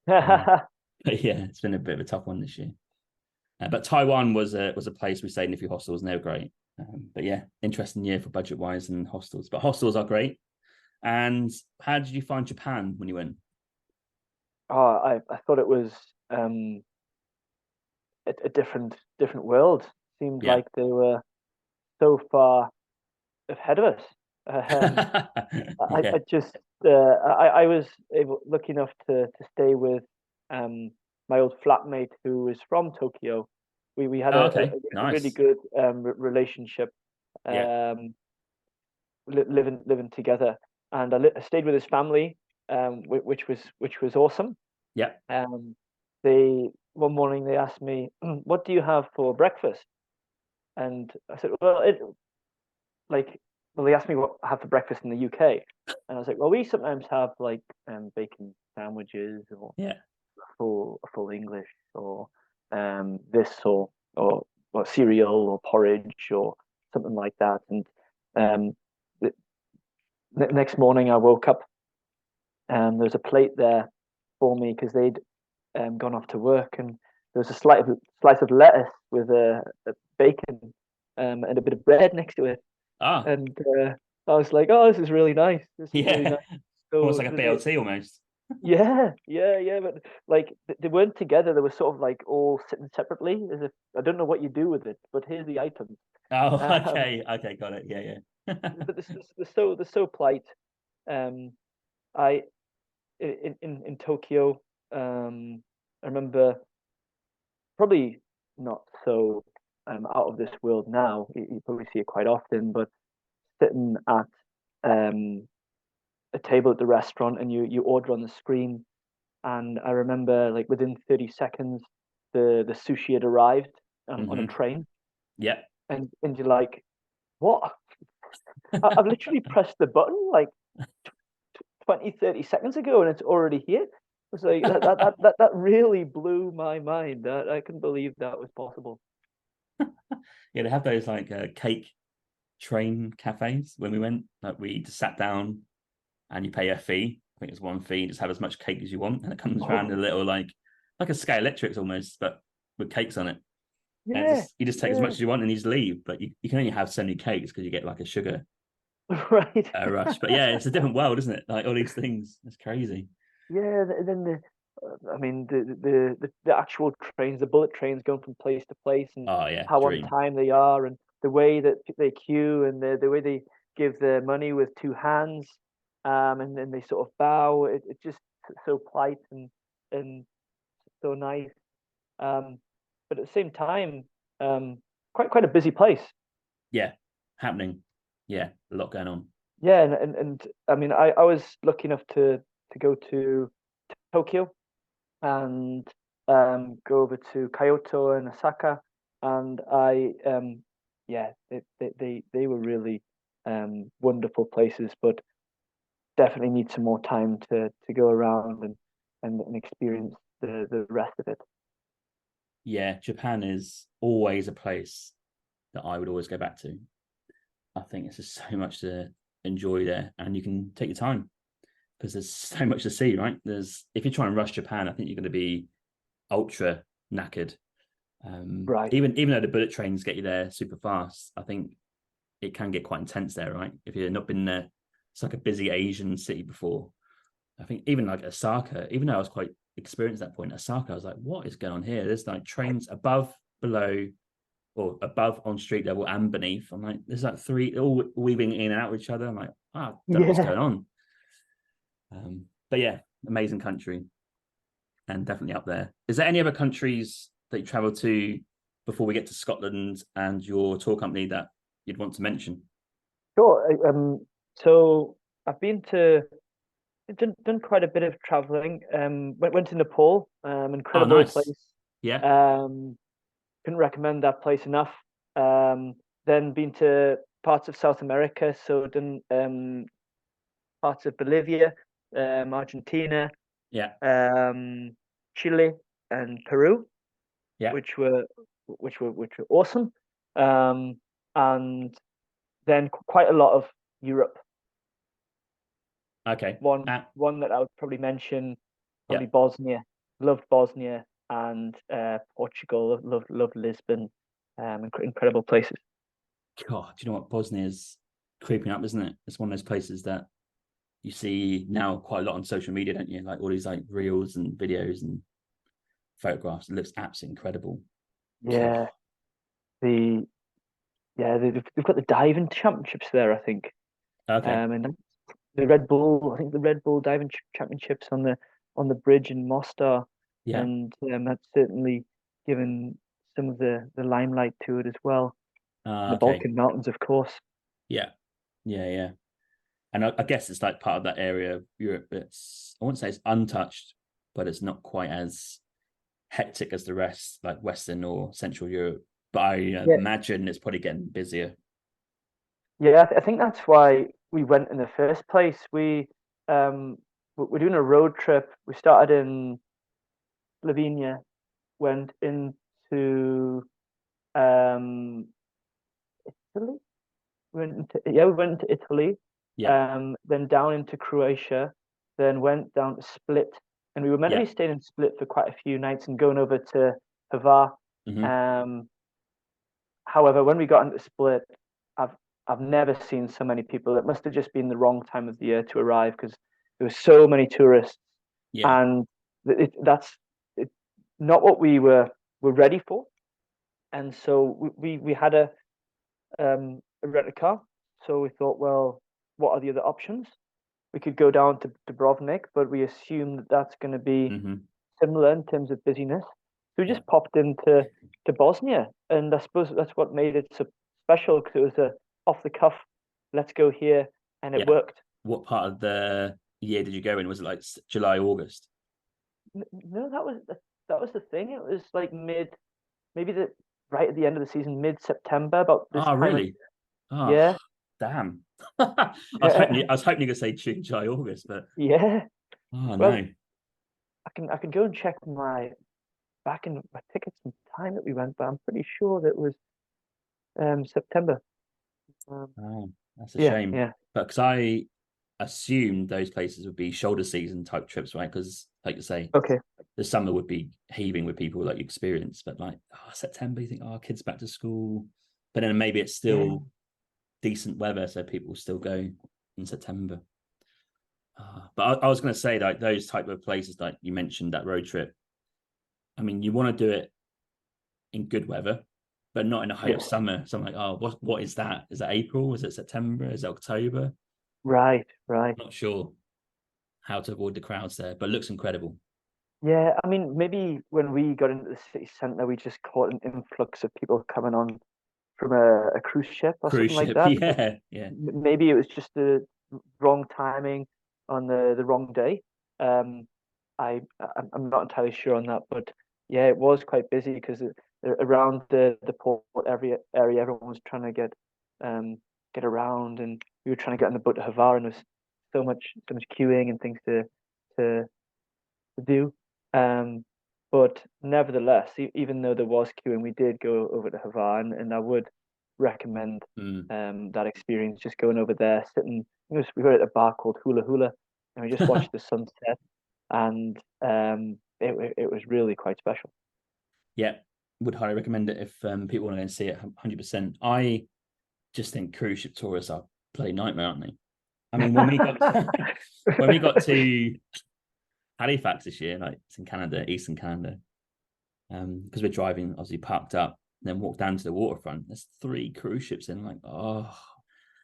But yeah, it's been a bit of a tough one this year. But Taiwan was a place we stayed in a few hostels, and they were great. But yeah, interesting year for budget wise and hostels. But hostels are great. And how did you find Japan when you went? I thought it was a different world. Seemed like they were so far ahead of us. I just I was lucky enough to stay with my old flatmate who was from Tokyo. We had a really good relationship, living together, and I stayed with his family, which was awesome. Yeah. They one morning they asked me, "What do you have for breakfast?" And I said, "Well, they asked me what I have for breakfast in the UK, and I was like, well, we sometimes have like bacon sandwiches or full English or this or cereal or porridge or something like that." And the next morning I woke up and there was a plate there for me because they'd gone off to work, and there was a slice of lettuce with a bacon and a bit of bread next to it. And I was like, "Oh, this is really nice. This is really nice." So, almost like a BLT almost. Yeah. But like they weren't together. They were sort of like all sitting separately, as if I don't know what you do with it, but here's the items. Oh, okay, got it. Yeah. But they're so polite. I in Tokyo, I remember probably not so out of this world now. You probably see it quite often, but sitting at a table at the restaurant and you order on the screen, and I remember like within 30 seconds the sushi had arrived on a train. Yeah. And you're like, what? I've literally pressed the button like 20-30 seconds ago and it's already here. It was like that really blew my mind. I couldn't believe that was possible. Yeah, they have those like cake train cafes. When we went, like we just sat down and you pay a fee. I think it's one fee. Just have as much cake as you want, and it comes around a little like a Scale Electrics almost, but with cakes on it. Yeah, you just take as much as you want and you just leave. But you can only have so many cakes because you get like a sugar rush. But yeah, it's a different world, isn't it? Like all these things, it's crazy. Yeah, then the actual trains, the bullet trains going from place to place, and how on time they are, and the way that they queue, and the way they give the money with two hands, and then they sort of bow. It's just so polite and so nice. But at the same time, quite a busy place. Yeah, happening. Yeah, a lot going on. Yeah, and I mean, I was lucky enough to go to Tokyo and go over to Kyoto and Osaka, and they were really wonderful places, but definitely need some more time to go around and experience the rest of it. Yeah, Japan is always a place that I would always go back to. I think it's just so much to enjoy there, and you can take your time because there's so much to see, right? If you try and rush Japan, I think you're going to be ultra knackered. Right. Even though the bullet trains get you there super fast, I think it can get quite intense there, right? If you've not been there, it's like a busy Asian city before. I think even like Osaka, even though I was quite experienced at that point, Osaka, I was like, what is going on here? There's like trains above, below, or above on street level and beneath. I'm like, there's like three all weaving in and out of each other. I'm like, I don't know what's Yeah. going on. But yeah, amazing country and definitely up there. Is there any other countries that you travel to before we get to Scotland and your tour company that you'd want to mention? Sure. So I've done quite a bit of traveling. Went to Nepal. Oh, Incredible nice. place. Yeah, Um, couldn't recommend that place enough. Then been to parts of South America. So done parts of Bolivia, Argentina, yeah, um, Chile, and Peru, yeah. which were which were awesome. Um, and then quite a lot of Europe. Okay. One that I would probably mention, Yeah. probably Bosnia. Loved Bosnia and Portugal. Loved Lisbon. Incredible places. God, do you know what? Bosnia's creeping up, isn't it? It's one of those places that you see now quite a lot on social media, don't you? Like all these like reels and videos and photographs. It looks absolutely incredible. God. Yeah, the they've got the diving championships there, I think. Okay. And the Red Bull, I think the Red Bull diving championships on the bridge in Mostar, Yeah. and that's certainly given some of the limelight to it as well. The Okay. Balkan Mountains, of course. Yeah. Yeah. Yeah. And I guess it's like part of that area of Europe that's, I wouldn't say it's untouched, but it's not quite as hectic as the rest, like Western or Central Europe. But I Yeah, imagine it's probably getting busier. yeah. I think that's why we went in the first place. We're doing a road trip. We started in Slovenia, went into um Italy. We went into Italy, Yeah. then down into Croatia, then went down to Split, and we were meant to Yeah. be staying in Split for quite a few nights and going over to Hvar. Hmm. Um, However, when we got into Split, I've I've never seen so many people. It must have just been the wrong time of the year to arrive because there were so many tourists, Yeah. and that's not what were ready for. And so we had a rent a car. So we thought, well, what are the other options? We could go down to Dubrovnik, but we assume that that's going to be Hmm. similar in terms of busyness. So we Yeah. just popped into to Bosnia, and I suppose that's what made it so special because it was a off the cuff, let's go here, and it Yeah. worked. What part of the year did you go in? Was it like July, August? No, that was the thing. It was like maybe the right at the end of the season, mid September, about this Oh, time of really? Oh, year. damn. Yeah, I was hoping you could say June, July, August, but yeah. oh Well, no. I can go and check my back in my tickets and time that we went, but I'm pretty sure that was September. Um, Oh, that's a yeah, shame. yeah. But because I assumed those places would be shoulder season type trips, right? Because, like you say, Okay. the summer would be heaving with people like you experience. But like, September, you think, kids back to school. But then maybe it's Yeah. still decent weather, so people still go in September. But I was going to say, like, those type of places, like you mentioned, that road trip. I mean, you want to do it in good weather, but not in the height of Yes. summer. So I'm like, what is that? Is that April? Is it September? Is it October? Right, right. Not sure how to avoid the crowds there, but it looks incredible. Yeah, I mean, maybe when we got into the city centre, we just caught an influx of people coming on from a cruise ship or Cruise something like ship, that. yeah, yeah, Maybe it was just the wrong timing on the wrong day. Um, I'm not entirely sure on that, but yeah, it was quite busy because around the port area, everyone was trying to get around, and we were trying to get on the boat to Hvar, and there's so much queuing and things to do. But nevertheless, even though there was queuing, we did go over to Hvar, and I would recommend mm. that experience. Just going over there, sitting. We were at a bar called Hula Hula, and we just watched the sunset, and it was really quite special. Yeah. Would highly recommend it if people want to go and see it. 100%. I just think cruise ship tourists are bloody nightmare, aren't they? I mean, when we got when we got to Halifax this year, like it's in Canada, Eastern Canada, because we're driving, obviously parked up, and then walked down to the waterfront. There's 3 cruise ships in, like, oh,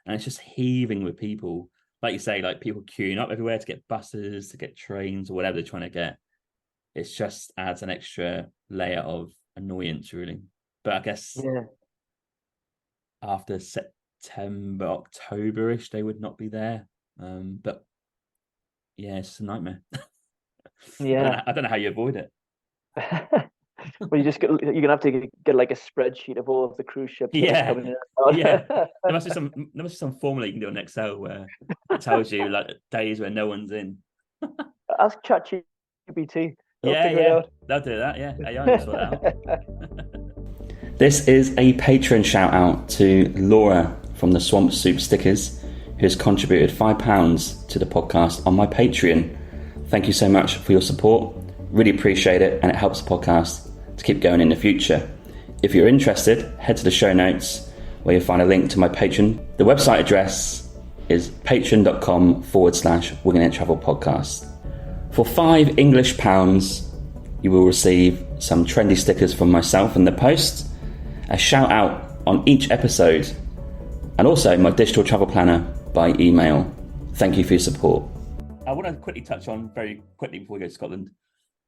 and it's just heaving with people. Like you say, like people queuing up everywhere to get buses, to get trains, or whatever they're trying to get. It just adds an extra layer of annoyance, really. But I guess Yeah, after September, October-ish, they would not be there. But yeah, it's a nightmare. yeah. I don't know how you avoid it. Well, you're gonna have to get like a spreadsheet of all of the cruise ships that are Yeah, coming in. yeah. And out. There must be some formula you can do on Excel where it tells you like days where no one's in. Ask ChatGPT; they'll Yeah, figure it yeah. out. They'll do that. Yeah, AI will sort it out. This is a patron shout out to Laura from the Swamp Soup Stickers, who has contributed £5 to the podcast on my Patreon. Thank you so much for your support. Really appreciate it, and it helps the podcast to keep going in the future. If you're interested, head to the show notes where you'll find a link to my Patreon. The website address is patreon.com/Winging It Travel Podcast. For £5 English, you will receive some trendy stickers from myself in the post, a shout out on each episode, and also my digital travel planner by email. Thank you for your support. I want to quickly touch on very quickly before we go to Scotland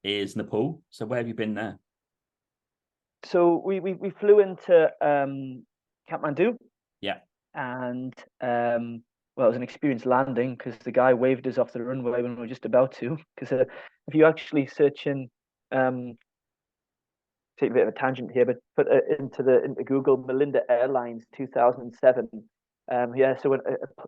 is Nepal. So where have you been there? So we flew into Kathmandu. Yeah. And well, it was an experience landing because the guy waved us off the runway when we were just about to. Because if you actually search in, take a bit of a tangent here, but put into Google Melinda Airlines 2007. So when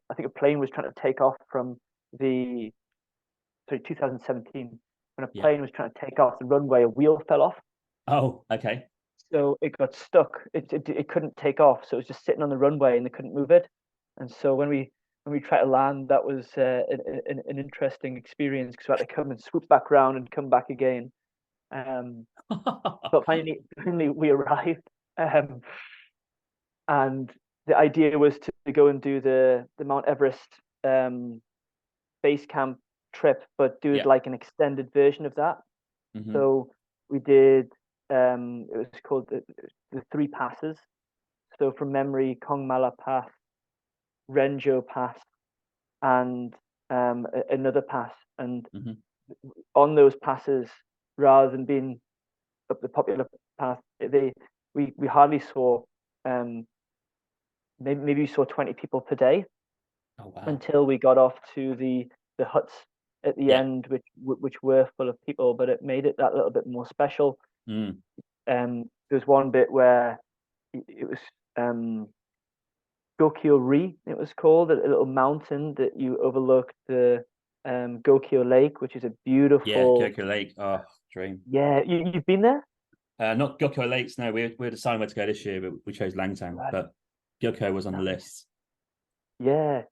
I think a plane was trying to take off from 2017, when a plane was trying to take off the runway, a wheel fell off. Oh, okay. So it got stuck. It couldn't take off. So it was just sitting on the runway and they couldn't move it. And so when we tried to land, that was an interesting experience because we had to come and swoop back around and come back again. But finally we arrived. And the idea was to go and do the Mount Everest base camp trip, but do like an extended version of that. Mm-hmm. So we did. It was called the 3 passes. So from memory, Kongmala Pass, Renjo Pass, and another pass. And on those passes, rather than being up the popular path, we hardly saw maybe we saw 20 people per day. Oh, wow. Until we got off to the huts at the end, which were full of people, but it made it that little bit more special. There's one bit where it was Gokyo Ri, it was called, a little mountain that you overlooked the Gokyo Lake, which is a beautiful. Yeah, Gokyo Lake. Oh, dream. Yeah, you've been there? Not Gokyo Lakes. No, we're deciding where to go this year, but we chose Langtang. Right. But Gokyo was on the list. Yeah.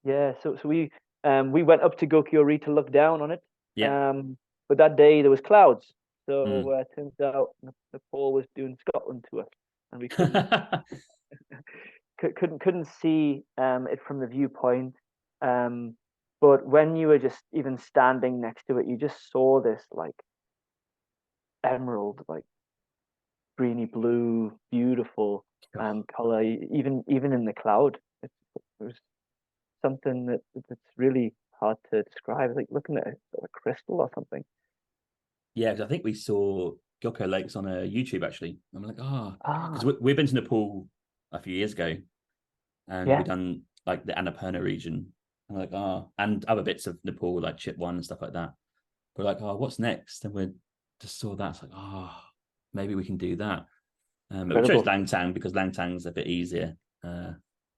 So we went up to Gokyo Ri to look down on it. Yeah. But that day there was clouds. So it turns out Nepal was doing Scotland to us, and we couldn't see it from the viewpoint. But when you were just even standing next to it, you just saw this like emerald, like greeny blue, beautiful color. Even in the cloud, it was something that's really hard to describe. It's like looking at a crystal or something. Yeah, because I think we saw Gokyo Lakes on YouTube actually. I'm like, because we've been to Nepal a few years ago, and we've done like the Annapurna region. I'm like, and other bits of Nepal like Chitwan and stuff like that. We're like, what's next? And we just saw that. It's like, maybe we can do that. But we chose Langtang because Langtang's a bit easier.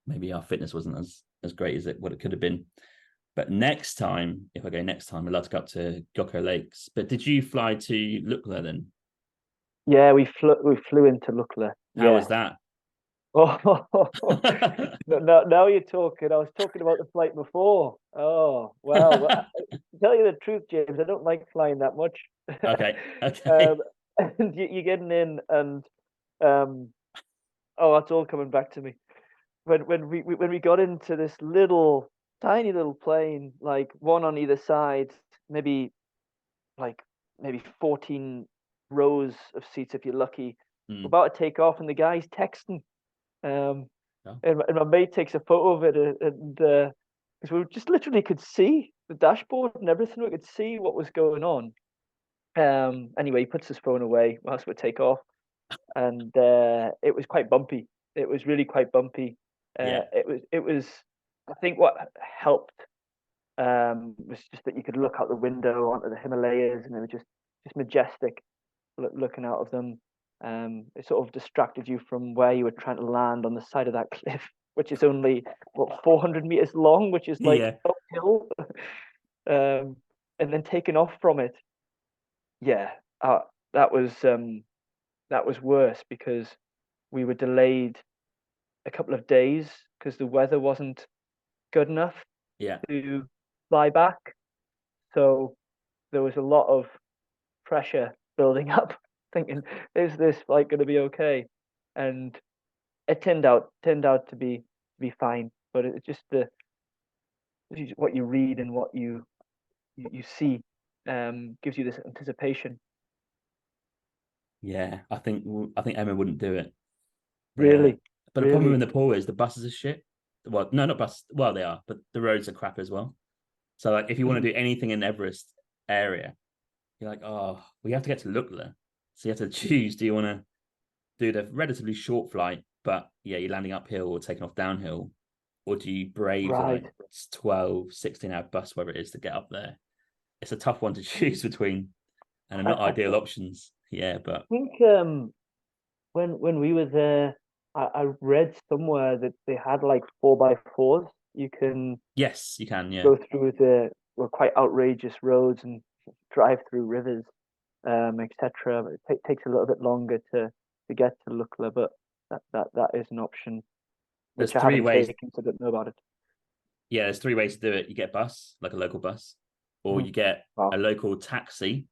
Maybe our fitness wasn't as great as what it could have been. But next time, if I go next time, I'd love to go up to Gokyo Lakes. But did you fly to Lukla then? Yeah, we flew into Lukla. How was that? Oh, no, now you're talking. I was talking about the flight before. Oh, well, to tell you the truth, James, I don't like flying that much. Okay. And you're getting in, and that's all coming back to me. When we got into this little tiny little plane, like one on either side, maybe like maybe 14 rows of seats if you're lucky. We're Mm. about to take off, and the guy's texting. Um, Oh, and my mate takes a photo of it, and because we just literally could see the dashboard and everything, we could see what was going on. Anyway, he puts his phone away whilst we take off, and it was quite bumpy. It was really quite bumpy. yeah, It was. I think what helped was just that you could look out the window onto the Himalayas, and it was just majestic looking out of them. It sort of distracted you from where you were trying to land on the side of that cliff, which is only what 400 meters long, which is like yeah, uphill, and then taking off from it. Yeah, that was that was worse because we were delayed a couple of days because the weather wasn't good enough yeah, to fly back. So there was a lot of pressure building up, thinking, is this flight going to be okay? And it turned out to be fine. But it's just what you read and what you see gives you this anticipation. yeah. I think Emma wouldn't do it. The Really, but the problem in really. Nepal is the buses are shit. Well, no, not buses. Well, they are, but the roads are crap as well. So like, if you want to Mhm. do anything in Everest area, you're like, oh, we have to get to Lukla. So you have to choose. Do you want to do the relatively short flight, but yeah, you're landing uphill or taking off downhill, or do you brave the Right. like 12, 16-hour bus, wherever it is, to get up there? It's a tough one to choose between, and they're not I ideal options. Yeah, but think when we were there, I read somewhere that they had like 4x4s. You can yes, you can. Yeah, go through the well, quite outrageous roads and drive through rivers, etc. But it takes a little bit longer to get to Lukla, but that is an option there's which I three haven't ways. taken, so I don't know about it. Yeah, there's three ways to do it. You get a bus, like a local bus, or Mhm. you get a Wow. local taxi,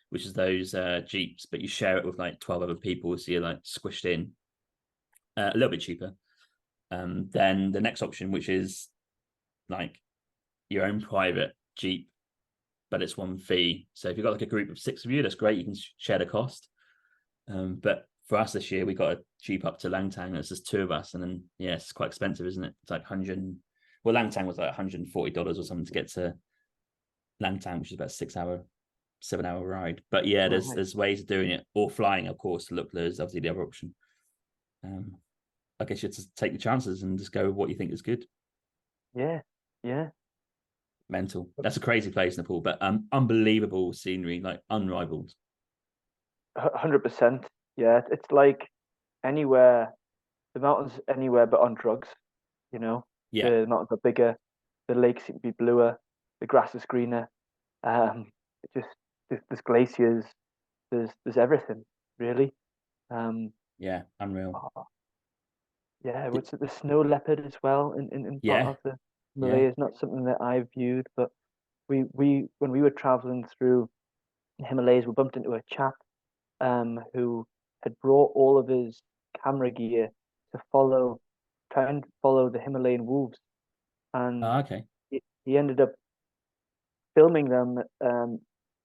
which is those jeeps, but you share it with like 12 other people, so you're like squished in. A little bit cheaper. Then the next option, which is like your own private jeep, but it's one fee. So if you've got like a group of six of you, that's great. You can share the cost. But for us this year, we got a jeep up to Langtang. It's just two of us, and then yeah, it's quite expensive, isn't it? It's like 100. Well, Langtang was like $140 or something to get to Langtang, which is about 6 hour, 7 hour ride. But yeah, there's Right. there's ways of doing it, or flying, of course. To look, there's obviously the other option. Um, I guess you have to take the chances and just go with what you think is good. Yeah. Yeah. Mental. That's a crazy place, Nepal, but unbelievable scenery, like unrivaled. 100%. Yeah. It's like anywhere, the mountains anywhere but on drugs, you know. Yeah. The mountains are bigger, the lakes seem to be bluer, the grass is greener. It just there's glaciers, there's everything really. Um, Yeah, unreal. oh, yeah, what's it, the snow leopard as well in part Yeah, of the yeah. Himalayas, not something that I've viewed, but we when we were traveling through the Himalayas, we bumped into a chap who had brought all of his camera gear to try and follow the Himalayan wolves, and Okay. he ended up filming them.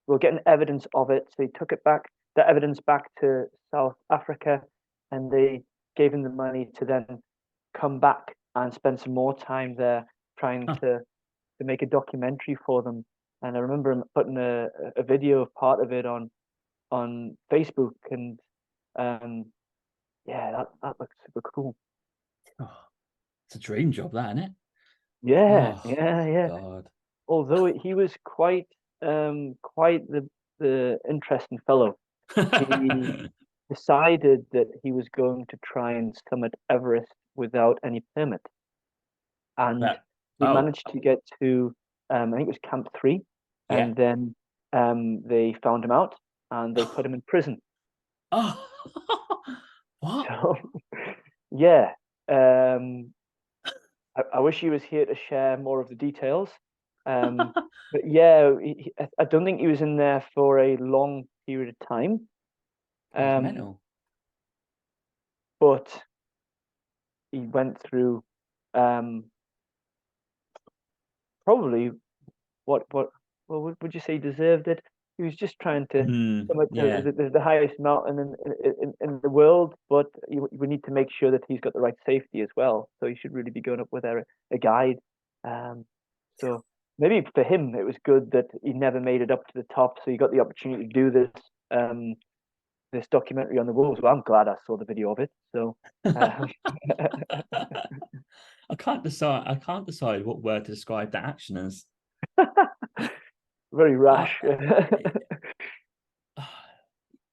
We're getting evidence of it, so he took the evidence back to South Africa, and they gave him the money to then come back and spend some more time there trying Huh. to make a documentary for them. And I remember him putting a video of part of it on Facebook, and um, yeah, that looks super cool. Oh, it's a dream job, that, isn't it? Yeah, Oh, yeah, yeah. God. Although he was quite the interesting fellow. He decided that he was going to try and summit Everest without any permit, and But, he oh, managed to get to I think it was Camp 3, yeah. and then they found him out and they put him in prison. Oh, what? So yeah, um, I wish he was here to share more of the details. But yeah, I don't think he was in there for a long period of time. God, that's Um, mental. but he went through um, probably what would you say he deserved it? He was just trying to summit Yeah. the highest mountain in the world, but we need to make sure that he's got the right safety as well. So he should really be going up with a guide. So maybe for him it was good that he never made it up to the top, so he got the opportunity to do this documentary on the wolves. Well, I'm glad I saw the video of it. So I can't decide what word to describe that action as. very Uh, rash.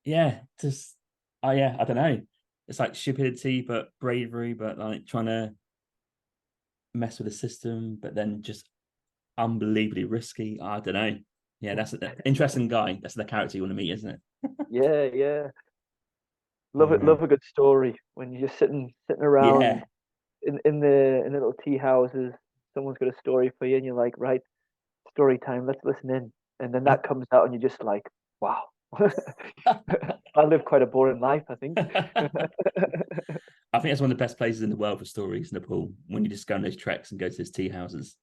yeah, just yeah, I don't know. It's like stupidity, but bravery, but like trying to mess with the system, but then just unbelievably risky. I don't know. Yeah, that's an interesting guy. That's the character you want to meet, isn't it? Yeah, yeah. Love Oh it. man. Love a good story when you're just sitting around Yeah. in the little tea houses. Someone's got a story for you, and you're like, right, story time. Let's listen in. And then that comes out, and you're just like, wow. I live quite a boring life, I think. I think that's one of the best places in the world for stories, Nepal. When you just go on those treks and go to those tea houses,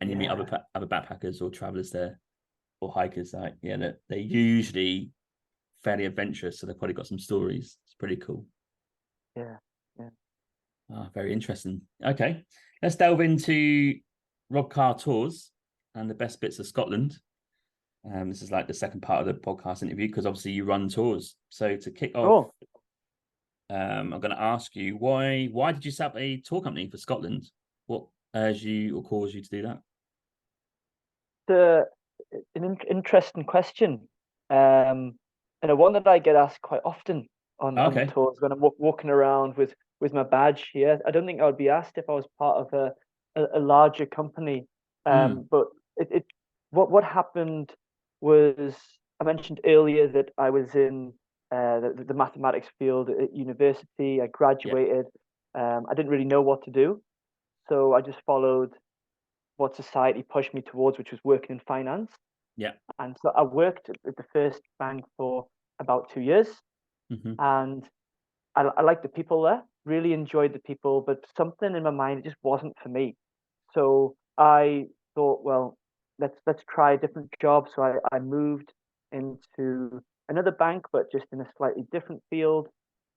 and you meet Yeah, other backpackers or travelers there or hikers. Like, yeah, they're usually fairly adventurous, so they've probably got some stories. It's pretty cool. yeah, yeah. Very interesting. Okay, let's delve into Carr Tours and the best bits of Scotland. This is like the second part of the podcast interview because obviously you run tours. So to kick off, Oh, I'm going to ask you why did you set up a tour company for Scotland? What urged you or caused you to do that? the an interesting question, and a one that I get asked quite often on the Okay. tours when I'm walking around with my badge here. I don't think I would be asked if I was part of a larger company. Mm. But it what happened was I mentioned earlier that I was in the mathematics field at university. I Yeah. graduated. I didn't really know what to do, so I just followed what society pushed me towards, which was working in finance. Yeah. And so I worked at the first bank for about 2 years, Mm-hmm. and I liked the people there, really enjoyed the people, but something in my mind it just wasn't for me. So I thought, well, let's try a different job. So I moved into another bank, but just in a slightly different field.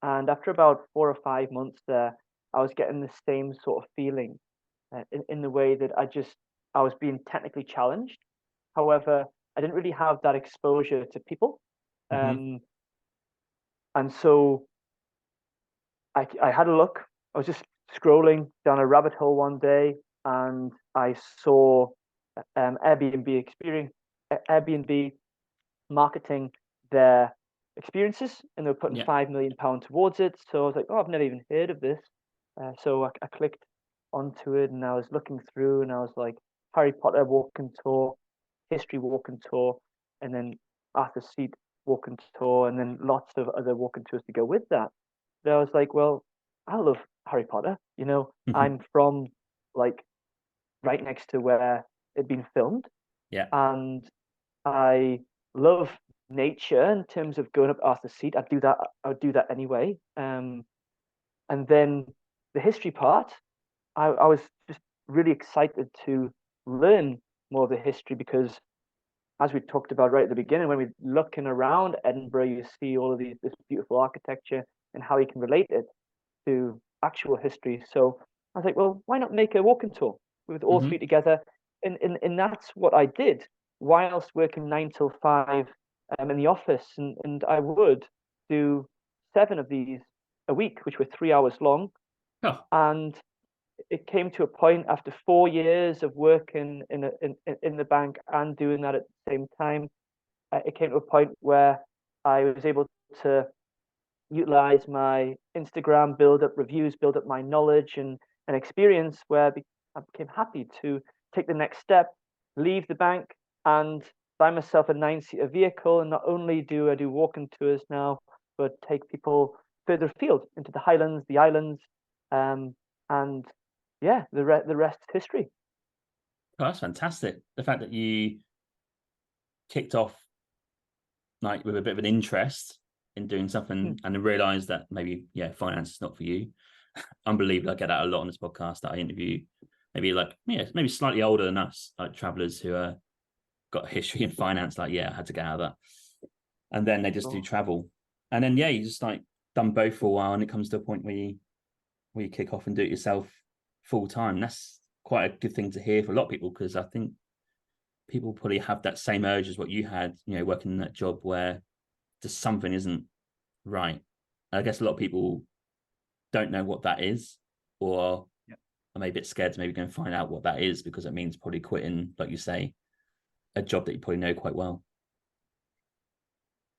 And after about 4 or 5 months there, I was getting the same sort of feeling in the way that I was being technically challenged. However, I didn't really have that exposure to people. Mm-hmm. Um, and so I had a look. I was just scrolling down a rabbit hole one day, and I saw Airbnb marketing their experiences, and they were putting Yeah. £5 million towards it. So I was like, oh, I've never even heard of this. So I clicked onto it, and I was looking through, and I was like, Harry Potter walking tour, history walking tour, and then Arthur's Seat walking tour, and then lots of other walking tours to go with that. But I was like, well, I love Harry Potter. Mm-hmm. I'm from like right next to where it'd been filmed, Yeah. and I love nature in terms of going up Arthur's Seat. I'd do that. I would do that anyway. And then the history part, I was just really excited to learn more of the history because, as we talked about right at the beginning, when we're looking around Edinburgh, you see all of this beautiful architecture and how you can relate it to actual history. So I was like, well, why not make a walking tour with all Mm-hmm. three together? And that's what I did whilst working 9 till 5 in the office. And I would do 7 of these a week, which were 3 hours long. Oh. And it came to a point after 4 years of working in the bank and doing that at the same time. It came to a point where I was able to utilize my Instagram, build up reviews, build up my knowledge and experience where I became happy to take the next step, leave the bank and buy myself a 9-seater vehicle. And not only do I do walking tours now, but take people further afield into the Highlands, the islands, and yeah, the rest is history. Oh, that's fantastic. The fact that you kicked off like with a bit of an interest in doing Hmm. something and then realized that maybe, yeah, finance is not for you. Unbelievable. I get that a lot on this podcast that I interview maybe slightly older than us, like travelers who are got a history in finance. Like, yeah, I had to get out of that, and then they just do travel, and then you just like done both for a while, and it comes to a point where you kick off and do it yourself full time. That's quite a good thing to hear for a lot of people, because I think people probably have that same urge as what you had, working in that job where just something isn't right. I guess a lot of people don't know what that is, or are maybe a bit scared to maybe go and find out what that is, because it means probably quitting, like you say, a job that you probably know quite well.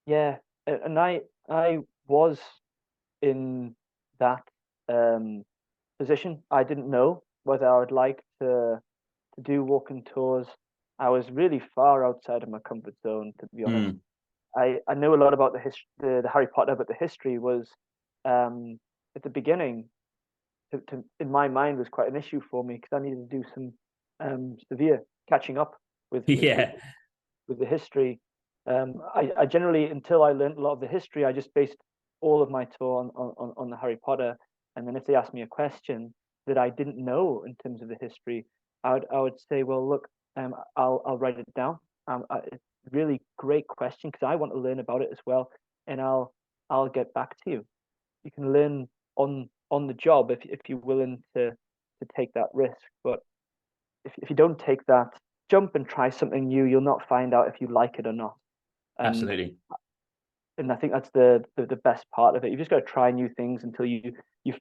Yeah, and I was in that position. I didn't know whether I would like to do walking tours. I was really far outside of my comfort zone, to be honest. I know a lot about the Harry Potter, but the history was at the beginning, in my mind, was quite an issue for me, because I needed to do some severe catching up with Yeah. with the history. I generally, until I learned a lot of the history, I just based all of my tour on the Harry Potter. And then if they asked me a question that I didn't know in terms of the history, I would say, well, look, I'll write it down. It's a really great question, because I want to learn about it as well, and I'll get back to you. You can learn on the job if you're willing to take that risk. But if you don't take that jump and try something new, you'll not find out if you like it or not. And Absolutely. and I think that's the best part of it. You've just got to try new things until you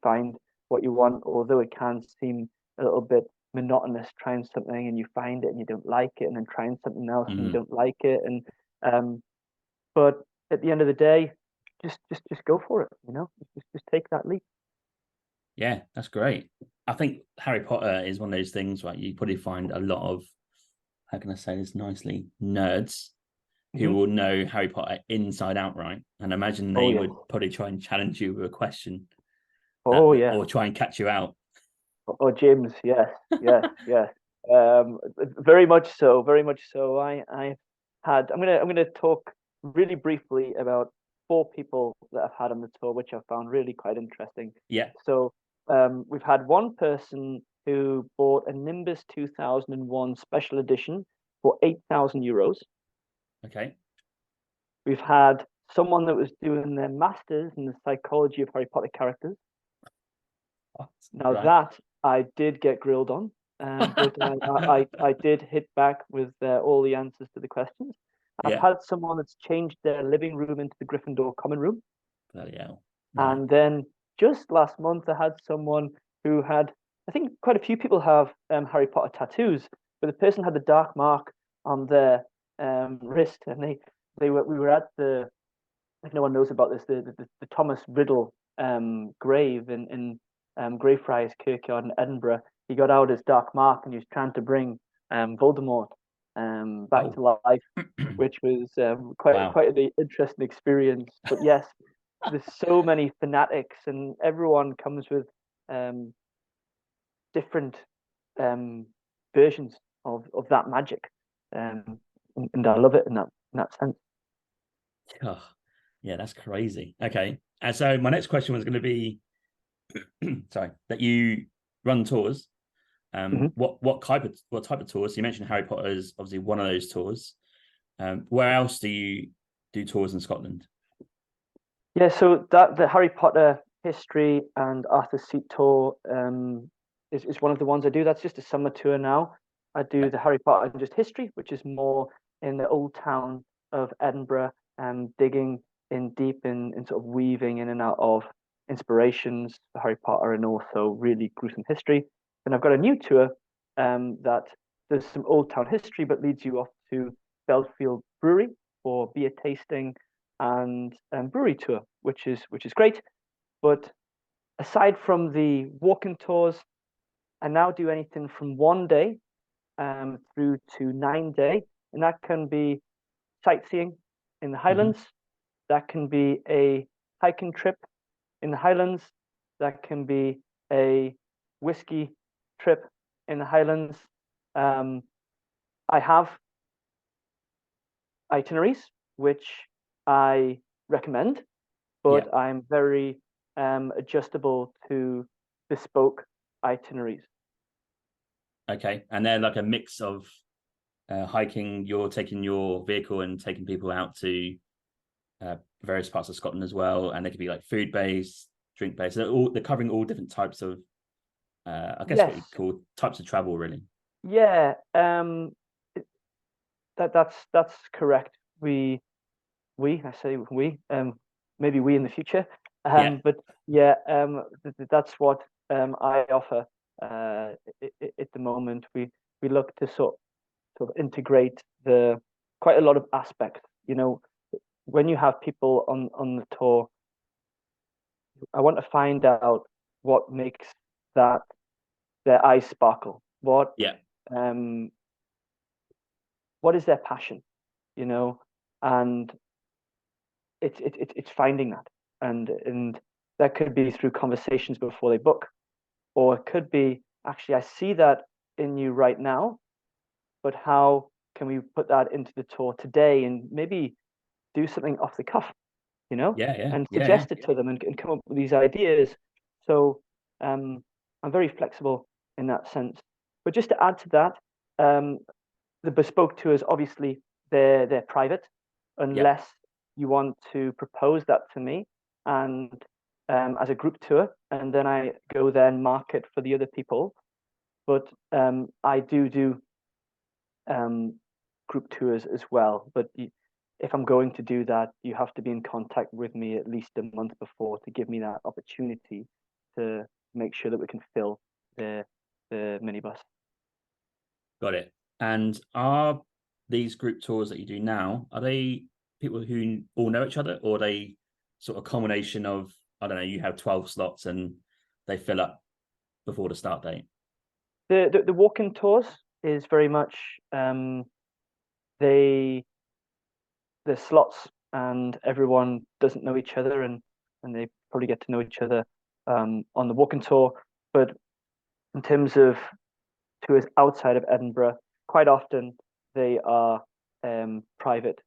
find what you want. Although it can seem a little bit monotonous trying something and you find it and you don't like it, and then trying something else and you don't like it. And but at the end of the day, just go for it. Just take that leap. Yeah, that's great. I think Harry Potter is one of those things, right? You probably find a lot of, how can I say this nicely, nerds who will know Harry Potter inside out, right? And imagine they would probably try and challenge you with a question. Or try and catch you out. Oh, James, yes, yes, yes. Very much so, very much so. I'm gonna talk really briefly about four people that I've had on the tour, which I found really quite interesting. Yeah. So, we've had one person who bought a Nimbus 2001 special edition for €8,000. Okay. We've had someone that was doing their masters in the psychology of Harry Potter characters. Now that I did get grilled on, but I did hit back with all the answers to the questions. I've had someone that's changed their living room into the Gryffindor common room. Bloody hell. Right. And then just last month, I had someone who had, I think quite a few people have Harry Potter tattoos, but the person had the dark mark on their wrist, and we were at if no one knows about this, the Thomas Riddle grave in Greyfriars Kirkyard in Edinburgh. He got out his dark mark, and he was trying to bring Voldemort back to life, which was quite an interesting experience. But yes, there's so many fanatics, and everyone comes with different versions of that magic, and I love it in that sense. Oh, yeah, that's crazy. Okay, and so my next question was going to be, sorry, that you run tours. What type of tours? So you mentioned Harry Potter is obviously one of those tours. Where else do you do tours in Scotland? Yeah, so the Harry Potter history and Arthur's Seat tour is one of the ones I do. That's just a summer tour now. I do the Harry Potter and just history, which is more in the old town of Edinburgh, digging in deep in sort of weaving in and out of inspirations for Harry Potter and also really gruesome history. And I've got a new tour that does some old town history, but leads you off to Belfield Brewery for beer tasting and brewery tour, which is great. But aside from the walking tours, I now do anything from 1 day through to 9 day, and that can be sightseeing in the Highlands. That can be a hiking trip in the Highlands. That can be a whiskey trip in the Highlands. I have itineraries which I recommend, but I'm very adjustable to bespoke itineraries. Okay, and they're like a mix of hiking. You're taking your vehicle and taking people out to various parts of Scotland as well, and they could be like food based, drink based. They're covering all different types of, I guess what you Yes, call types of travel, really. yeah, that's correct. I say we, maybe we in the future, Yeah, but yeah, that's what I offer at the moment. We look to sort of integrate the quite a lot of aspects. You know, when you have people on the tour, I want to find out what makes that their eyes sparkle. yeah, Um what is their passion? You know, and it's finding that, and that could be through conversations before they book, or it could be actually I see that in you right now, but how can we put that into the tour today and maybe do something off the cuff, yeah, yeah, and yeah, yeah. suggest it to them and come up with these ideas. So I'm very flexible in that sense. But just to add to that, um, the bespoke tours, obviously, they're private, Yeah. unless you want to propose that to me and as a group tour, and then I go there and market for the other people. But I do um, group tours as well. But if I'm going to do that, you have to be in contact with me at least a month before to give me that opportunity to make sure that we can fill the minibus. Got it. And are these group tours that you do now, are they people who all know each other, or are they sort of a combination of, I don't know, you have 12 slots and they fill up before the start date? The walk-in tours is very much they the slots, and everyone doesn't know each other, and they probably get to know each other on the walk-in tour. But in terms of tours outside of Edinburgh, quite often they are private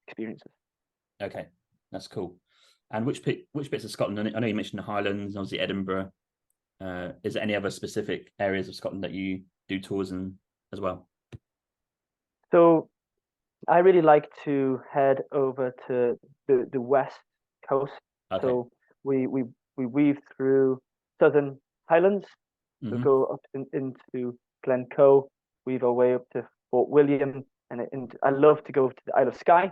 experiences. Okay, that's cool. And which bits of Scotland? I know you mentioned the Highlands, obviously Edinburgh. Is there any other specific areas of Scotland that you do tours in as well? So I really like to head over to the west coast. Okay. So we we weave through southern Highlands. So Hmm. go up into Glencoe, weave our way up to Fort William, and I love to go to the Isle of Skye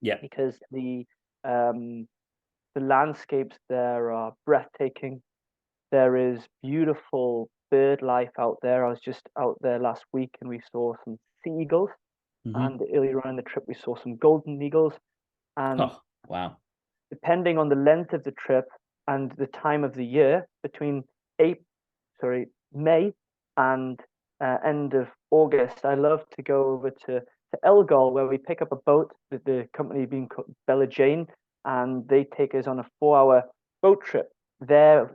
Yeah. because um, the landscapes there are breathtaking. There is beautiful bird life out there. I was just out there last week and we saw some sea eagles. Hmm. And earlier on in the trip, we saw some golden eagles. And Oh, wow. depending on the length of the trip and the time of the year, between April, May and end of August, I love to go over to Elgol, where we pick up a boat, the company being called Bella Jane, and they take us on a 4 hour boat trip. There,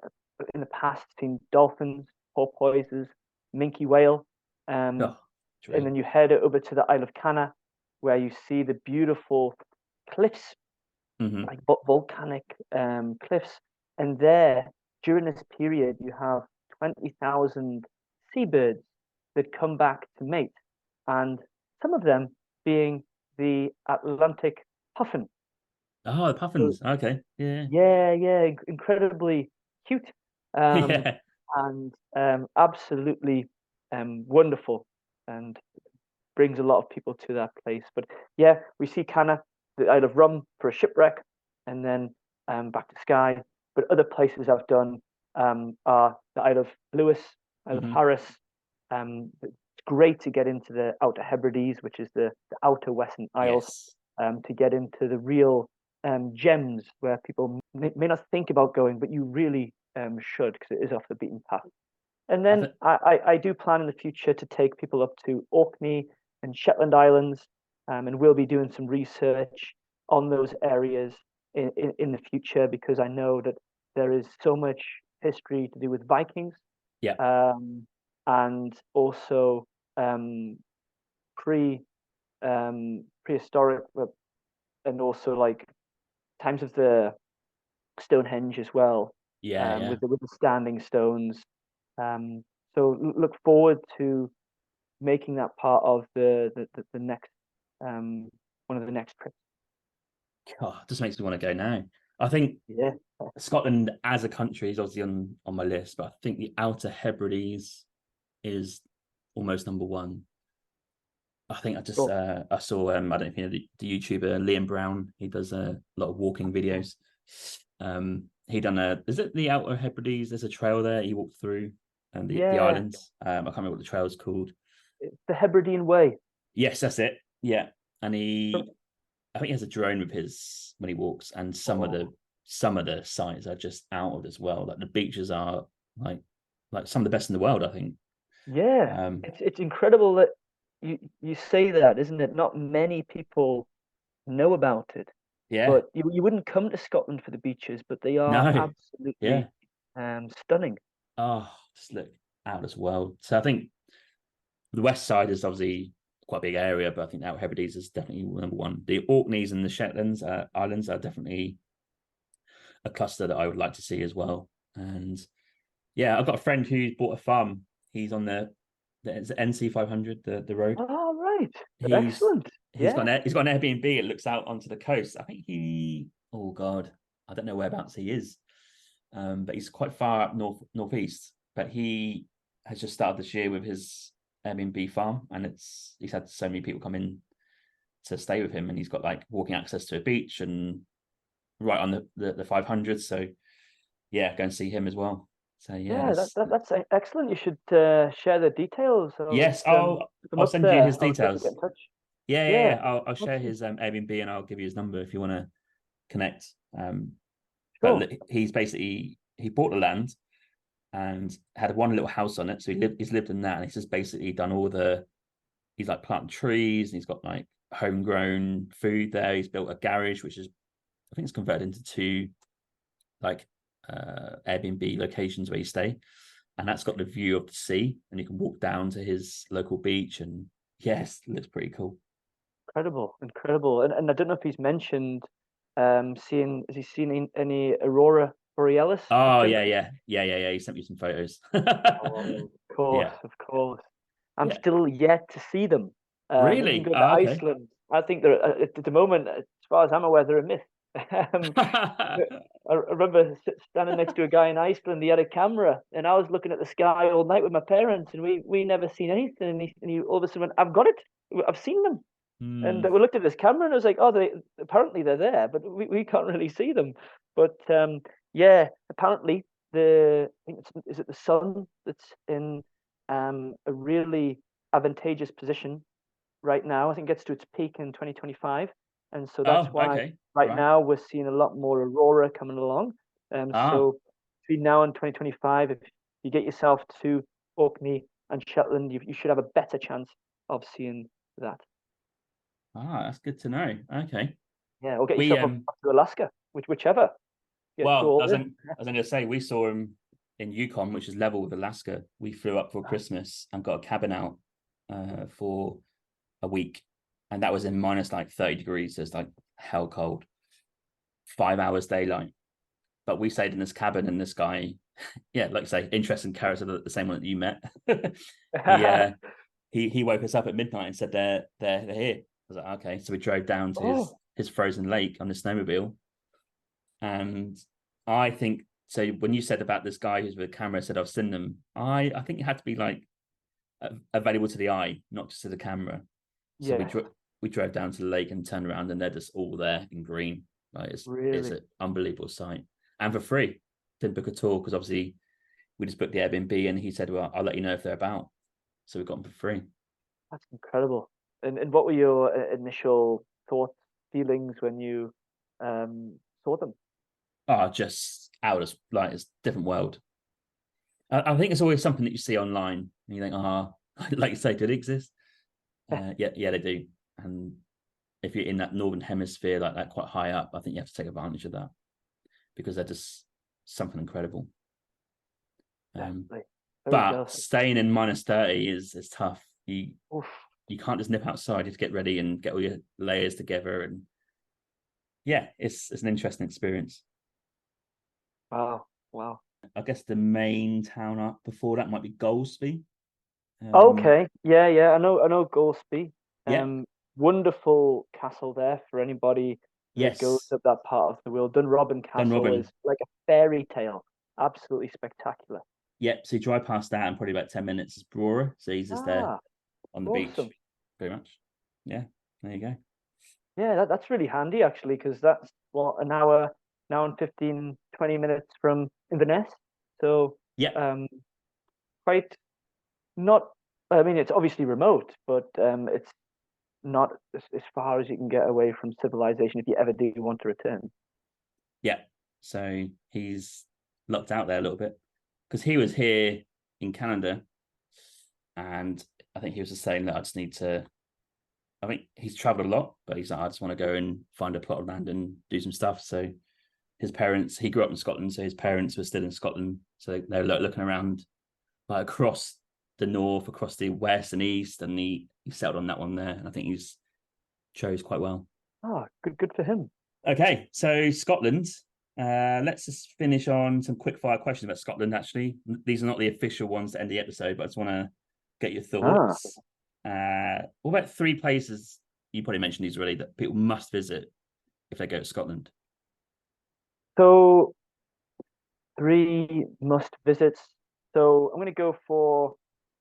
in the past, seen dolphins, porpoises, minke whale, um, Oh, and dream. then you head over to the Isle of Canna, where you see the beautiful cliffs, Hmm. like volcanic cliffs. And there, during this period, you have 20,000 seabirds that come back to mate, and some of them being the Atlantic puffin. Oh, the So puffins. Okay. Yeah. yeah, yeah, incredibly cute, um, Yeah. and absolutely wonderful, and brings a lot of people to that place. But yeah, we see Canna, the Isle of Rum for a shipwreck, and then back to Skye. But other places I've done are the Isle of Lewis, Isle of Hmm. Harris. It's great to get into the Outer Hebrides, which is the outer Western Isles, Yes. to get into the real gems where people may not think about going, but you really should, because it is off the beaten path. And I then think. I do plan in the future to take people up to Orkney and Shetland Islands, and we'll be doing some research on those areas in the future because I know that there is so much history to do with Vikings, Yeah. um, and also um, pre prehistoric, and also like times of the Stonehenge as well, Yeah. Yeah. with the standing stones. Um, so look forward to making that part of the next one of the next trips. God, just makes me want to go now. I think Yeah. Scotland as a country is obviously on my list, but I think the Outer Hebrides is almost number one. I think Cool. I saw I don't know if you know the YouTuber Liam Brown. He does a lot of walking videos. He done is it the Outer Hebrides? There's a trail there he walked through and the Yeah, islands. I can't remember what the trail's called. it's the Hebridean Way. Yes, that's it. Yeah, and I think he has a drone with his when he walks, and some of Oh, the sites are just out of this world. Like the beaches are like some of the best in the world, I think. yeah, Um, it's incredible that you say that, isn't it? Not many people know about it, yeah, but you wouldn't come to Scotland for the beaches, but they are no, yeah. absolutely stunning. Oh, just look out of this world. So I think the west side is obviously quite a big area, but I think Outer Hebrides is definitely number one. The Orkneys and the Shetlands Islands are definitely a cluster that I would like to see as well. And yeah, I've got a friend who's bought a farm. He's on the NC 500, the road. Oh, right. He's Excellent. Yeah. he's got an Airbnb. It looks out onto the coast. I think oh God, I don't know whereabouts he is, but he's quite far up northeast. But he has just started this year with his Airbnb farm, and he's had so many people come in to stay with him, and he's got like walking access to a beach and right on the 500. So yeah, go and see him as well. So yeah, Yeah, that's excellent. You should share the details. yes, Look them I'll up send you there. his I would definitely get details. in touch. Yeah. Yeah, I'll share awesome. his Airbnb and I'll give you his number if you want to connect. But Sure. he's basically he bought the land and had one little house on it, so he's lived in that, and he's just basically done he's like planting trees, and he's got like homegrown food there. He's built a garage, which is I think it's converted into two like Airbnb locations where you stay, and that's got the view of the sea, and you can walk down to his local beach, and yes, it looks pretty cool. Incredible, incredible. And I don't know if he's mentioned seeing has he seen any aurora borealis Oh yeah, activity? yeah. He sent me some photos. Oh, of course, Yeah, of course. I'm yeah. still yet to see them. Even Really? going to Oh, okay. Iceland, I think they're at the moment, as far as I'm aware, they're a myth. Um, I remember standing next to a guy in Iceland. He had a camera, and I was looking at the sky all night with my parents, and we never seen anything. And he all of a sudden went, "I've got it. I've seen them." And Hmm. we looked at this camera, and I was like, "Oh, they apparently they're there, but we can't really see them." But yeah, apparently I think is it the sun that's in a really advantageous position right now. I think it gets to its peak in 2025, and so that's Oh, why okay. right Right. now we're seeing a lot more aurora coming along. Ah, So between now and 2025, if you get yourself to Orkney and Shetland, you should have a better chance of seeing that. that's good to know. Okay. Yeah, or get We yourself up to Alaska, whichever gets you well, all in. I was going to say we saw him in Yukon, which is level with Alaska. We flew up for Christmas and got a cabin out for a week, and that was in minus like 30 degrees. So it's like hell cold. 5 hours daylight, but we stayed in this cabin, and this guy, yeah, like you say, interesting character, the same one that you met. he he woke us up at midnight and said they're here. I was like, okay. So we drove down to Oh, his frozen lake on the snowmobile. And I think so when you said about this guy who's with a camera said I've seen them, I think it had to be like available to the eye, not just to the camera. So yes, we drove down to the lake and turned around, and they're just all there in green. Like it's really. an unbelievable sight. And for free. Didn't book a tour because obviously we just booked the Airbnb, and he said, well, I'll let you know if they're about. So we got them for free. That's incredible. And what were your initial thoughts, feelings when you saw them? Oh, just out of like it's a different world. I think it's always something that you see online and you think, like you say, did it exist? Yeah, they do. And if you're in that northern hemisphere like that, quite high up, I think you have to take advantage of that because they're just something incredible. Definitely. Very But jealous. staying in minus 30 is tough. Oof. You can't just nip outside. You have to get ready and get all your layers together. And yeah, it's an interesting experience. Wow. Wow. I guess the main town up before that might be Goldsby. Okay, yeah. I know Golspie. Yeah. Wonderful castle there for anybody that goes Yes. up that part of the world. Dunrobin Castle is Dunrobin. like a fairy tale. Absolutely spectacular. Yep. So you drive past that and probably about 10 minutes is Brora. So he's just there Ah, on the beach, awesome. pretty much. Yeah. There you go. Yeah, that's really handy actually, because that's what an hour and 15, 20 minutes from Inverness. So Yep. um quite not I mean it's obviously remote, but it's not as far as you can get away from civilization if you ever do want to return. Yeah. So he's locked out there a little bit because he was here in Canada, and I think he was just saying that I just need to. I think he's traveled a lot, but he's like, I just want to go and find a plot of land and do some stuff. So his parents, he grew up in Scotland, so his parents were still in Scotland. So they're looking around like across the north, across the west and east, and he settled on that one there. And I think he's chose quite well. Oh, good for him. Okay, so Scotland. Let's just finish on some quick fire questions about Scotland. Actually, these are not the official ones to end the episode, but I just want to get your Ah, thoughts. What about three places you probably mentioned these already that people must visit if they go to Scotland? so three must visits. So I'm going to go for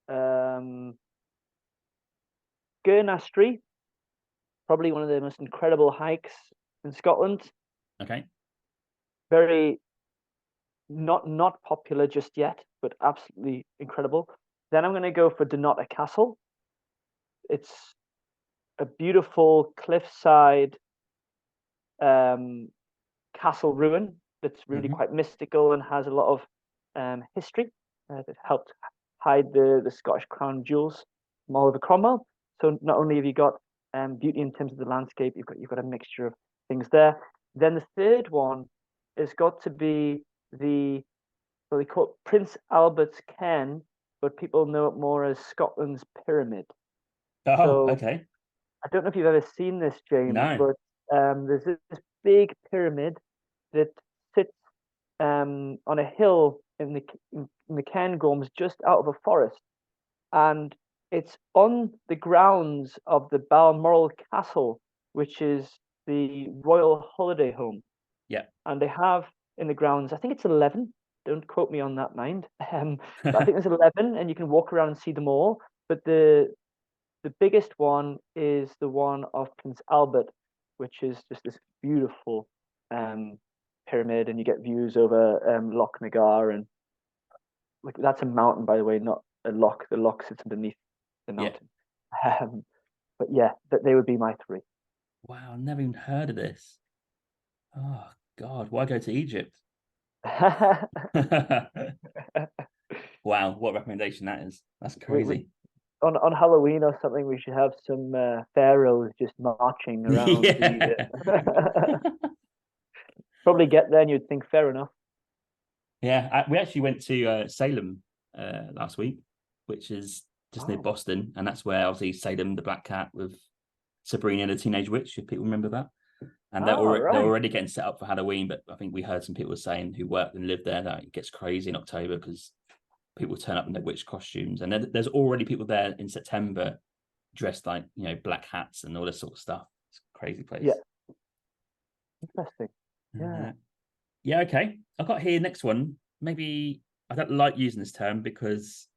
um, Gurnastry, probably one of the most incredible hikes in Scotland. Okay. Very not popular just yet, but absolutely incredible. Then I'm going to go for Dunnottar Castle. It's a beautiful cliffside um, castle ruin that's really Mm-hmm. quite mystical and has a lot of history that helped hide the Scottish crown jewels from Oliver Cromwell. So not only have you got beauty in terms of the landscape, you've got a mixture of things there. Then the third one has got to be the well, they call it Prince Albert's Cairn, but people know it more as Scotland's Pyramid. Oh, So okay. I don't know if you've ever seen this, James, No. but there's this big pyramid that sits on a hill in the Cairngorms just out of a forest, and it's on the grounds of the Balmoral Castle, which is the royal holiday home. Yeah. And they have in the grounds, I think it's 11. Don't quote me on that, mind. But I think there's 11, and you can walk around and see them all. But the biggest one is the one of Prince Albert, which is just this beautiful um, pyramid, and you get views over Loch Nagar, and like that's a mountain, by the way, not a loch. The loch sits underneath the Yeah. mountain. Um, but yeah, that they would be my three. Wow, I've never even heard of this. Oh God, why go to Egypt? Wow, what recommendation that is. That's we crazy. on Halloween or something, we should have some pharaohs just marching around the. Yeah. Probably get there, and you'd think fair enough. Yeah, we actually went to Salem last week, which is just near Oh, Boston, and that's where obviously Salem, the Black Cat with Sabrina the Teenage Witch, if people remember that. And they're right. already getting set up for Halloween, but I think we heard some people saying who worked and lived there that it gets crazy in October because people turn up in their witch costumes, and there's already people there in September dressed like black hats and all this sort of stuff. It's a crazy Yeah, place. interesting. Yeah. Uh, yeah, okay. I've got here next one. Maybe I don't like using this term because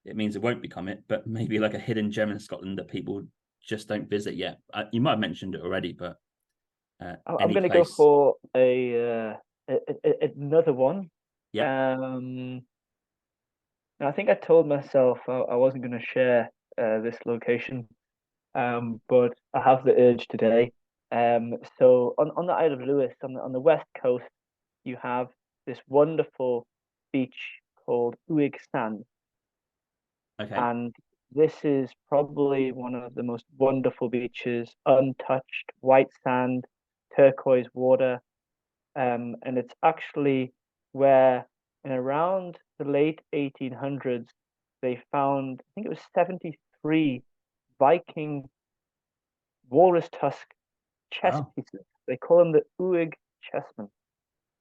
it means it won't become it, but maybe like a hidden gem in Scotland that people just don't visit yet. You might have mentioned it already, but I'm any going to go place. for another one. Yep. Um, I think I told myself I wasn't going to share this location, but I have the urge today. So on the Isle of Lewis, on the west coast, you have this wonderful beach called Uig Sand, Okay. and this is probably one of the most wonderful beaches, untouched, white sand, turquoise water, and it's actually where in around the late 1800s they found, I think it was 73 Viking walrus tusk chess Oh, pieces. They call them the Uig chessmen,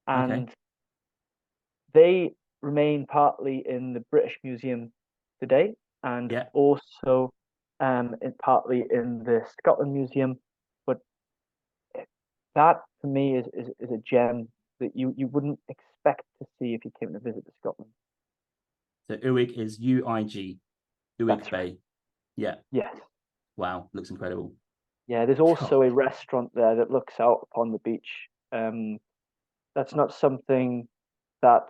okay. and they remain partly in the British Museum today, and Yeah. also partly in the Scotland Museum. But that for me is a gem that you wouldn't expect to see if you came to visit Scotland. So Uig is UIG, Uig That's right. Bay. Yeah. Yes. Wow, looks incredible. Yeah, there's God. also a restaurant there that looks out upon the beach. That's not something that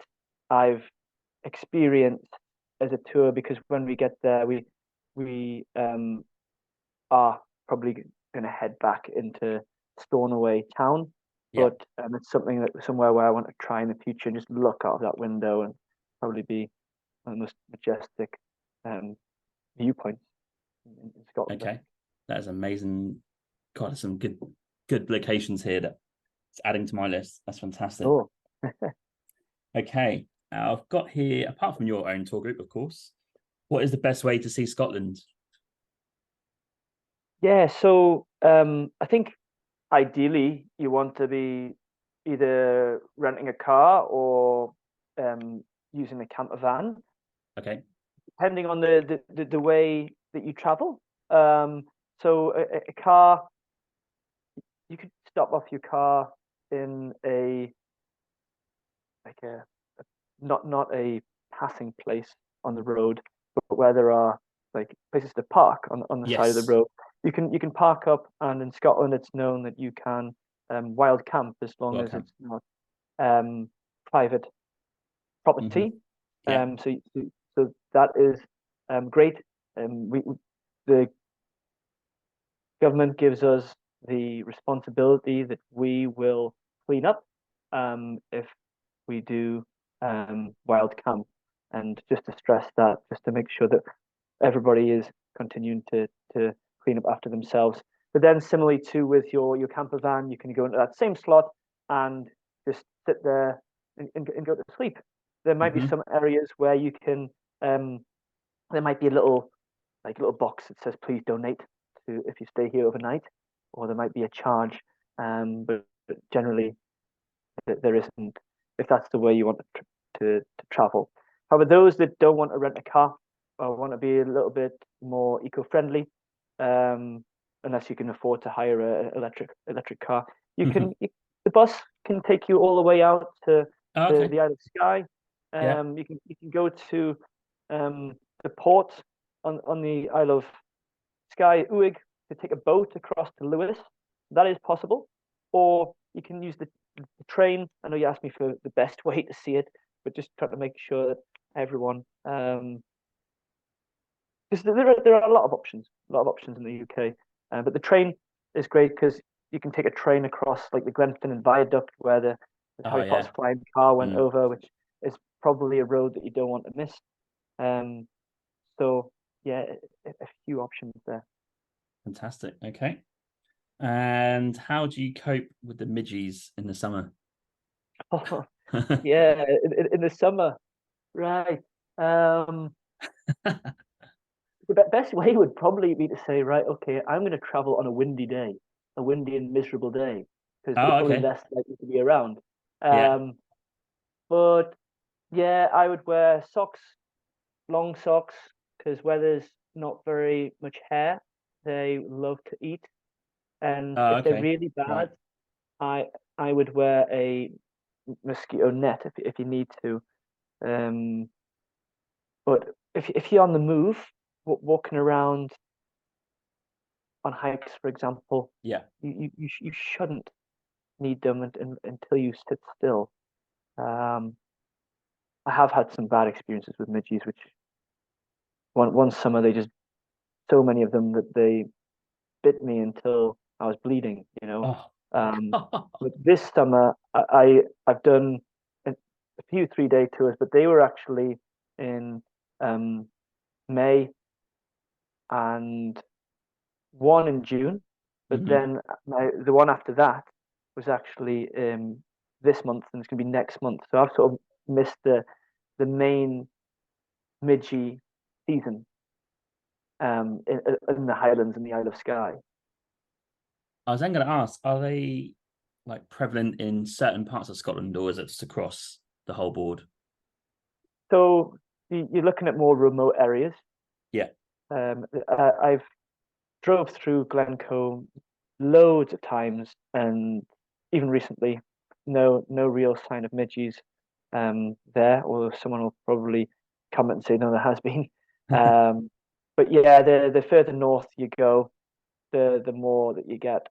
I've experienced as a tour because when we get there, we are probably going to head back into Stornoway town, Yeah. but it's something that somewhere where I want to try in the future and just look out of that window and probably be one of the most majestic um, viewpoints in Scotland, I Okay. think. That is amazing. God, there's some good locations here that's adding to my list. That's fantastic. Oh, Okay. I've got here, apart from your own tour group, of course, what is the best way to see Scotland? yeah. So I think ideally you want to be either renting a car or using a camper van, Okay. depending on the way that you travel. So a car, you could stop off your car in a like a not a passing place on the road, but where there are like places to park on the side of the Yes. road. You can park up, and in Scotland it's known that you can wild camp as long as Welcome. it's not private Hmm. property. Yeah. So that is great. The government gives us the responsibility that we will clean up if we do wild camp, and just to stress that, just to make sure that everybody is continuing to clean up after themselves. But then similarly too with your camper van, you can go into that same slot and just sit there and go to sleep. There might be Hmm. some areas where you can there might be a little box that says please donate to if you stay here overnight, or there might be a charge. But generally there isn't if that's the way you want to travel. However, those that don't want to rent a car or want to be a little bit more eco-friendly, unless you can afford to hire an electric car, the bus can take you all the way out to Oh, the, okay. the Isle of Skye. Yeah. You can go to the port on the Isle of Skye, Uig, to take a boat across to Lewis. That is possible. Or you can use the train. I know you asked me for the best way to see it, but just trying to make sure that everyone, because there are a lot of options in the UK. But the train is great because you can take a train across like the Glenfinnan Viaduct where the Oh, Harry Potter's yeah. flying car went Mm, over, which is probably a road that you don't want to miss. Um, so yeah, a few options there. fantastic. Okay. And how do you cope with the midges in the summer? Oh, yeah, in the summer, right. Um, the best way would probably be to say, right, okay, I'm going to travel on a windy day, a windy and miserable day, because they're Oh, probably okay. less likely to be around. Yeah. Um, but yeah, I would wear socks, long socks, because where there's not very much hair, they love to eat. And Oh, if they're okay. really Right. bad, I I would wear a mosquito net if you need to. Um, but if you're on the move, walking around on hikes, for example, Yeah. you shouldn't need them until you sit still. Um, I have had some bad experiences with midges, which one summer they just so many of them that they bit me until I was bleeding. Oh. But this summer I've done a few 3-day tours, but they were actually in um, May and one in June. But Hmm. then the one after that was actually this month, and it's going to be next month. So I've sort of missed the main Midgie season in the Highlands and the Isle of Skye. I was then going to ask, are they like prevalent in certain parts of Scotland, or is it just across the whole board? So you're looking at more remote areas. Yeah. I've drove through Glencoe loads of times, and even recently, no real sign of midges there. Although someone will probably comment and say no, there has been. But yeah, the further north you go, the more that you get,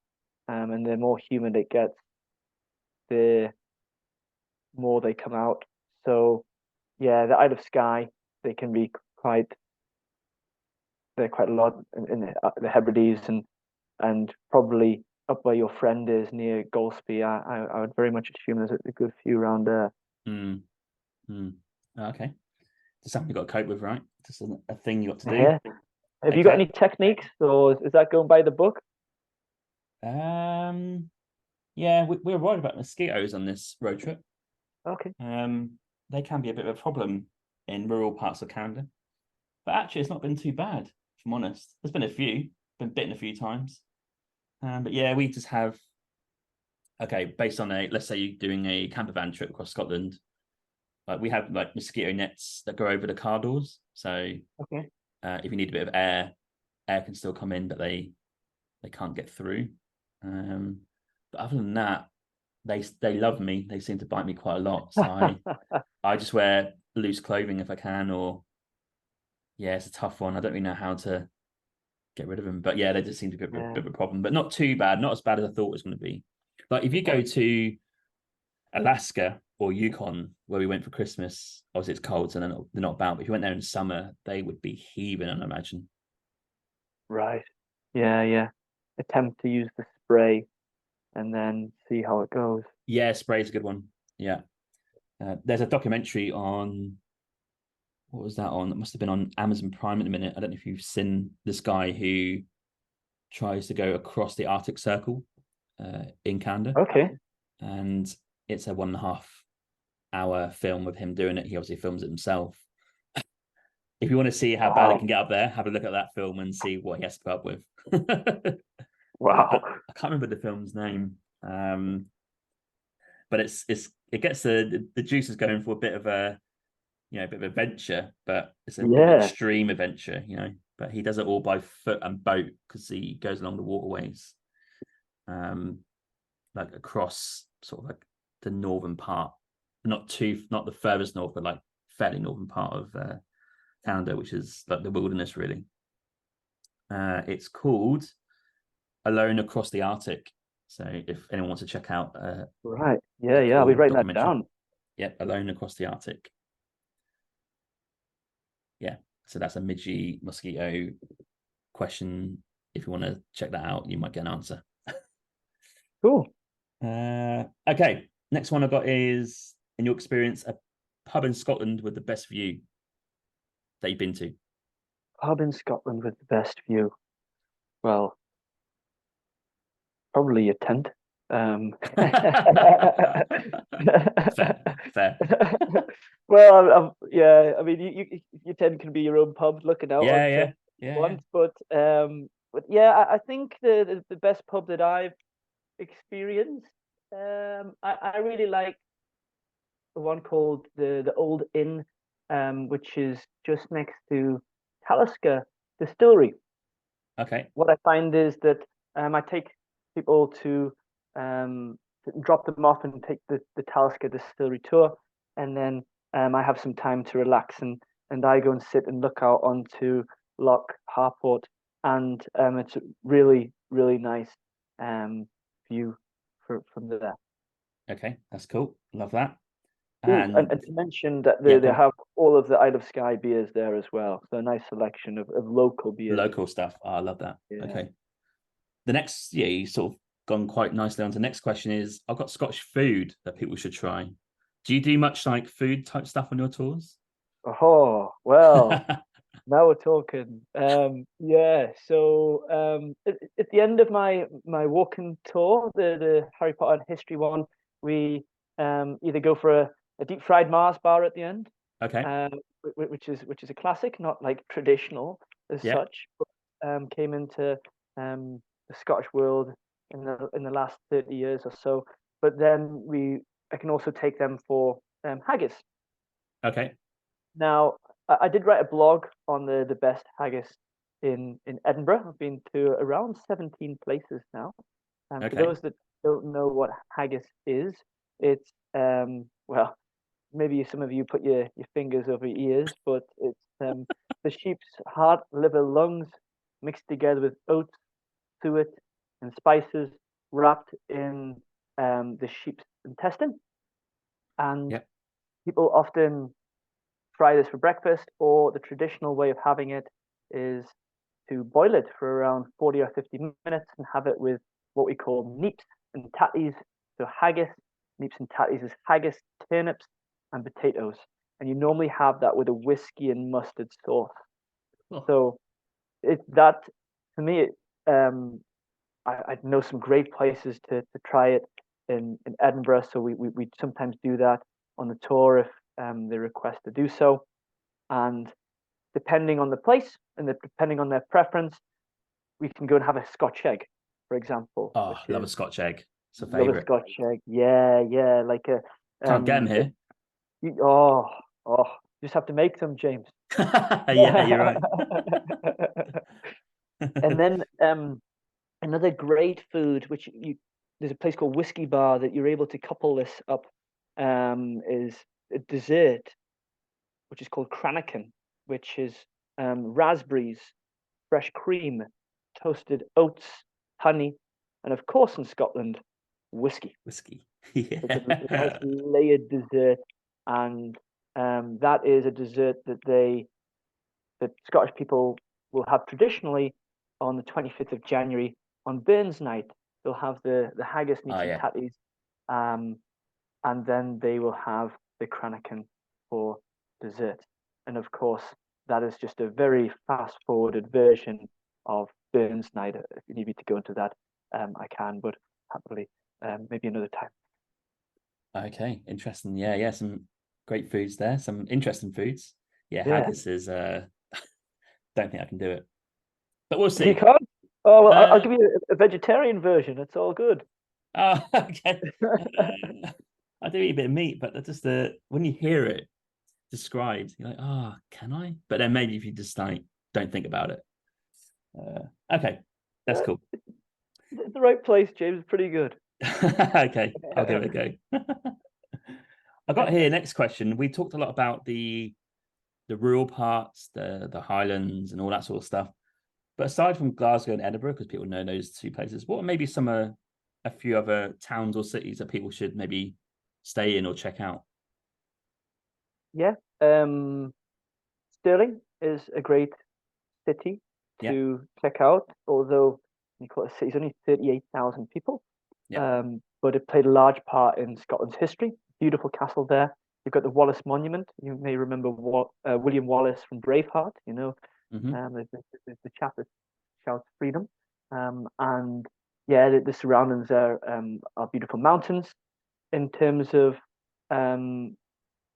and the more humid it gets, the more they come out. So yeah, the Isle of Skye, they can be quite they're quite a lot in the Hebrides and probably up where your friend is near Golspie. I would very much assume there's a good few around there. Mm, mm. Okay. It's something you've got to cope with, right? Just a thing you got to do. Yeah. Have you got Okay. any techniques, or is that going by the book? Um, yeah, we're worried about mosquitoes on this road trip. Okay. They can be a bit of a problem in rural parts of Canada, but actually, it's not been too bad, if I'm honest. There's been a few, been bitten a few times. But yeah, we just have, okay, based on let's say you're doing a camper van trip across Scotland, like we have like mosquito nets that go over the car doors. So Okay. if you need a bit of air can still come in, but they can't get through. But other than that, they love me. They seem to bite me quite a lot. So I just wear loose clothing if I can, or yeah, it's a tough one. I don't really know how to get rid of them. But yeah, they just seem to be a Yeah. bit of a problem, but not too bad, not as bad as I thought it was going to be. Like if you go to Alaska or Yukon, where we went for Christmas, obviously it's cold, so they're not about. But if you went there in summer, they would be heaving, I imagine. Right. Yeah, yeah. Attempt to use the spray and then see how it goes. Yeah, spray's a good one. Yeah. There's a documentary on what was that on? It must have been on Amazon Prime at the minute. I don't know if you've seen this guy who tries to go across the Arctic Circle in Canada, Okay. and it's a 1.5 hour film of him doing it. He obviously films it himself. If you want to see how bad it Wow. can get up there, have a look at that film and see what he has to put up with. I Wow. can't remember the film's name, but it gets the juices going for a bit of a bit of adventure, but it's a bit of an Yeah. extreme adventure, But he does it all by foot and boat because he goes along the waterways, like across sort of like the northern part, not the furthest north, but like fairly northern part of Canada, which is like the wilderness, really. It's called Alone Across the Arctic. So if anyone wants to check out Right. Yeah, a yeah. I'll be cool writing that documentary, down. yeah, Alone Across the Arctic. Yeah, so that's a midgy mosquito question. If you want to check that out, you might get an answer. Cool. Okay, next one I got is, in your experience, a pub in Scotland with the best view that you've been to. Pub in Scotland with the best view. Well, probably a tent. Fair, fair. Well, yeah. I mean, your tent can be your own pub, looking out Yeah, onto yeah, if you yeah, yeah. want. But yeah, I think the best pub that I've experienced, I really like the one called the Old Inn, which is just next to Talisker Distillery. Okay, What I find is that I take people to drop them off and take the Talisker Distillery tour, and then I have some time to relax and I go and sit and look out onto Loch Harport, and it's a really nice view from there. okay, that's cool. Love that. Oh, And and to mention that yeah, they go on. have all of the Isle of Skye beers there as well. So a nice selection of local beers. Local stuff. Oh, I love that. Yeah. Okay. The next, yeah, you sort of gone quite nicely on to the next question is, I've got Scottish food that people should try. Do you do much like food type stuff on your tours? Oh, well, now we're talking. Yeah. So at the end of my walking tour, the Harry Potter history one, we either go for a deep fried Mars bar at the end, Okay. um, which is a classic, not like traditional as Yeah. such, but came into the Scottish world in the last 30 years or so. But then I can also take them for haggis. Okay. Now, I did write a blog on the best haggis in Edinburgh. I've been to around 17 places now. For Okay. those that don't know what haggis is, it's well, maybe some of you put your fingers over your ears, but it's the sheep's heart, liver, lungs mixed together with oats, suet, and spices, wrapped in the sheep's intestine. And Yep. people often fry this for breakfast, or the traditional way of having it is to boil it for around 40 or 50 minutes and have it with what we call neeps and tatties. So haggis, neeps and tatties is haggis, turnips, and potatoes. And you normally have that with a whiskey and mustard sauce. Oh, So it that to me, I know some great places to try it in Edinburgh. So we sometimes do that on the tour if they request to do so. And depending on the place and depending on their preference, we can go and have a Scotch egg, for example, oh, which love a is Scotch egg. It's a love a favorite. Scotch egg. Yeah, yeah, like a Can't get them here. oh oh, you just have to make them, James. Yeah, you're right. And then another great food, which there's a place called Whiskey Bar that you're able to couple this up, is a dessert which is called Cranachan, which is raspberries, fresh cream, toasted oats, honey, and of course in Scotland, whiskey. Whiskey. It's a nice Yeah. layered dessert, and that is a dessert that Scottish people will have traditionally on the 25th of January on Burns Night. They'll have the haggis, Oh neeps, and yeah. tatties, um, and then they will have the Cranachan for dessert. And of course, that is just a very fast forwarded version of Burns Night. If you need me to go into that, I can, but happily, maybe another time. Okay. Interesting. Yeah, yeah. Some great foods there. Some interesting foods. Yeah, Yeah, haggis is don't think I can do it. But we'll you see. can't. Oh well, I'll Uh give you a vegetarian version. It's all good. oh, okay. I do eat a bit of meat, but that's just when you hear it described, you're like, oh, can I? But then maybe if you just like don't think about it. Okay, that's cool. It's the right place, James. Pretty good. Okay, I'll give it a go. I got here next question. We talked a lot about the rural parts, the Highlands, and all that sort of stuff. But aside from Glasgow and Edinburgh, because people know those two places, what are maybe some a few other towns or cities that people should maybe stay in or check out? Yeah. Stirling is a great city Yeah, to check out, although you call it a city, it's only 38,000 people. yeah. But it played a large part in Scotland's history. Beautiful castle there. You've got the Wallace Monument. You may remember William Wallace from Braveheart, Mm-hmm. the chap that shouts freedom. And yeah, the surroundings are beautiful mountains. In terms of um,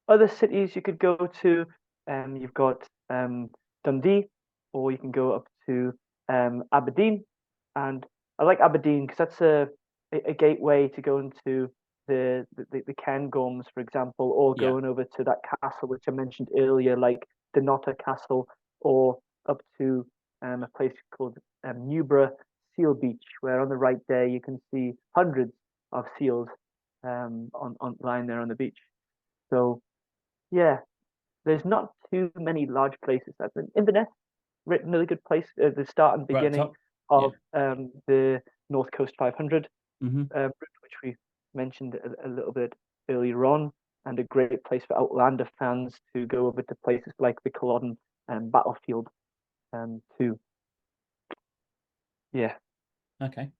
other cities you could go to, you've got Dundee, or you can go up to Aberdeen. And I like Aberdeen because that's a gateway to go into the Cairngorms, for example, or Yeah. going over to that castle which I mentioned earlier, like the Notta Castle, or up to a place called Newborough Seal Beach, where on the right day you can see hundreds of seals on lying there on the beach. So yeah, there's not too many large places. That's Inverness, really good place. The start and Right at the beginning top. Yeah. of the North Coast 500 Mm-hmm. route, which we mentioned a little bit earlier on, and a great place for Outlander fans to go over to places like the Culloden battlefield too. Yeah, Okay.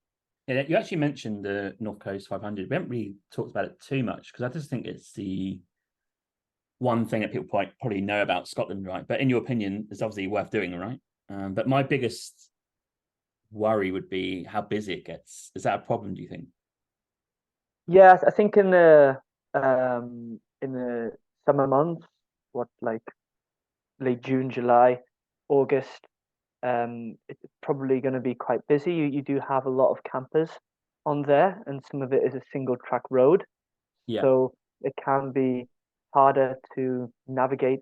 Yeah, you actually mentioned the North Coast 500. We haven't really talked about it too much because I just think it's the one thing that people probably know about Scotland, right? But in your opinion, it's obviously worth doing, right? But my biggest worry would be how busy it gets. Is that a problem, do you think? yeah. I think in the summer months, what like late June, July, August, it's probably going to be quite busy. You do have a lot of campers on there, and some of it is a single track road, Yeah. so it can be harder to navigate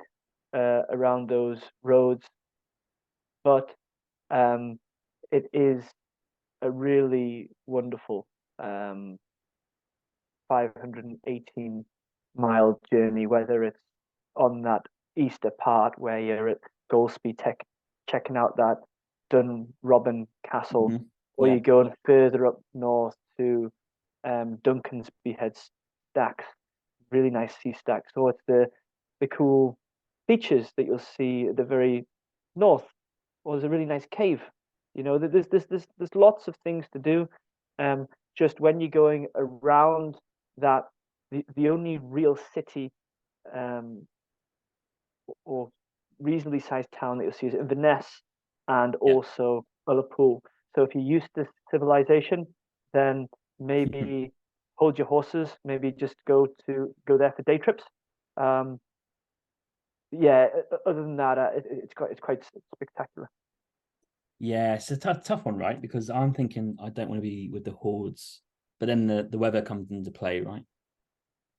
around those roads, but it is a really wonderful 518-mile journey, whether it's on that Easter part where you're at Golspie checking out that Dunrobin Castle, or Yeah. you're going further up north to Duncan's Behead Stacks, really nice sea stacks, or it's the cool beaches that you'll see at the very north, or there's a really nice cave. There's lots of things to do. Just when you're going around that, the only real city or reasonably sized town that you'll see is Inverness and also Ullapool. So if you're used to civilization, then maybe hold your horses. Maybe just go there for day trips. Yeah. Other than that, it's quite spectacular. Yeah, it's a tough one, right? Because I'm thinking I don't want to be with the hordes, but then the weather comes into play, right?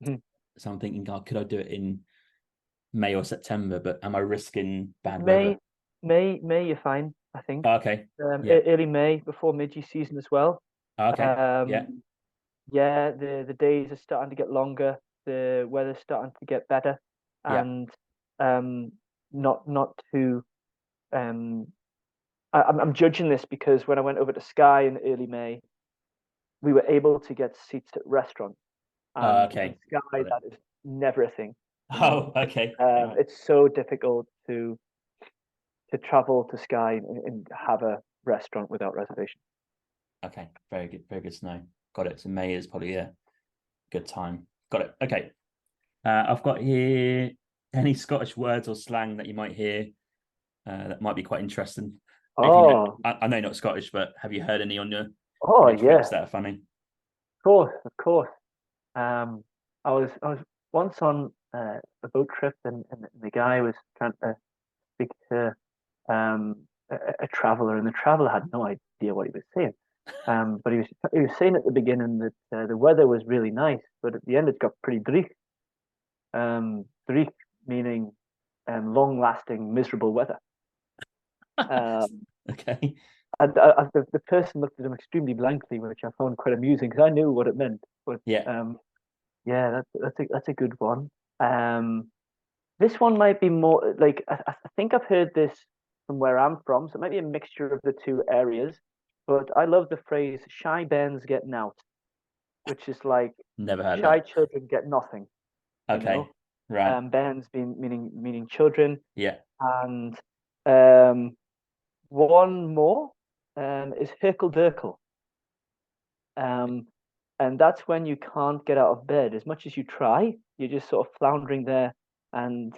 Mm-hmm. So I'm thinking, God, could I do it in May or September? But am I risking bad weather? May, you're fine, I think. Okay. Yeah. Early May, before Midgie season as well. Okay. Yeah. Yeah, the days are starting to get longer. The weather's starting to get better, and not too. I'm judging this because when I went over to Skye in early May, we were able to get seats at restaurants. And Okay. in Skye, that is never a thing. Oh, okay. Right. It's so difficult to travel to Skye and have a restaurant without reservation. Okay, very good to know. Got it. So May is probably a good time. Got it. Okay. I've got here any Scottish words or slang that you might hear that might be quite interesting. Oh, I know you're not Scottish, but have you heard any on your yeah, trips that are funny? of course. I was once on a boat trip, and the guy was trying to speak to a traveler, and the traveler had no idea what he was saying. But he was saying at the beginning that the weather was really nice, but at the end it got pretty dreich. Dreich meaning long-lasting, miserable weather. Okay. And the person looked at him extremely blankly, which I found quite amusing because I knew what it meant. But Yeah. yeah, that's a good one. This one might be more like I think I've heard this from where I'm from, so it might be a mixture of the two areas. But I love the phrase "shy bairns getting out," which is like Never heard shy that. children get nothing. Okay. Right. Bairns being meaning children, Yeah. and one more is Herkel Durkel. And that's when you can't get out of bed as much as you try. You're just sort of floundering there, and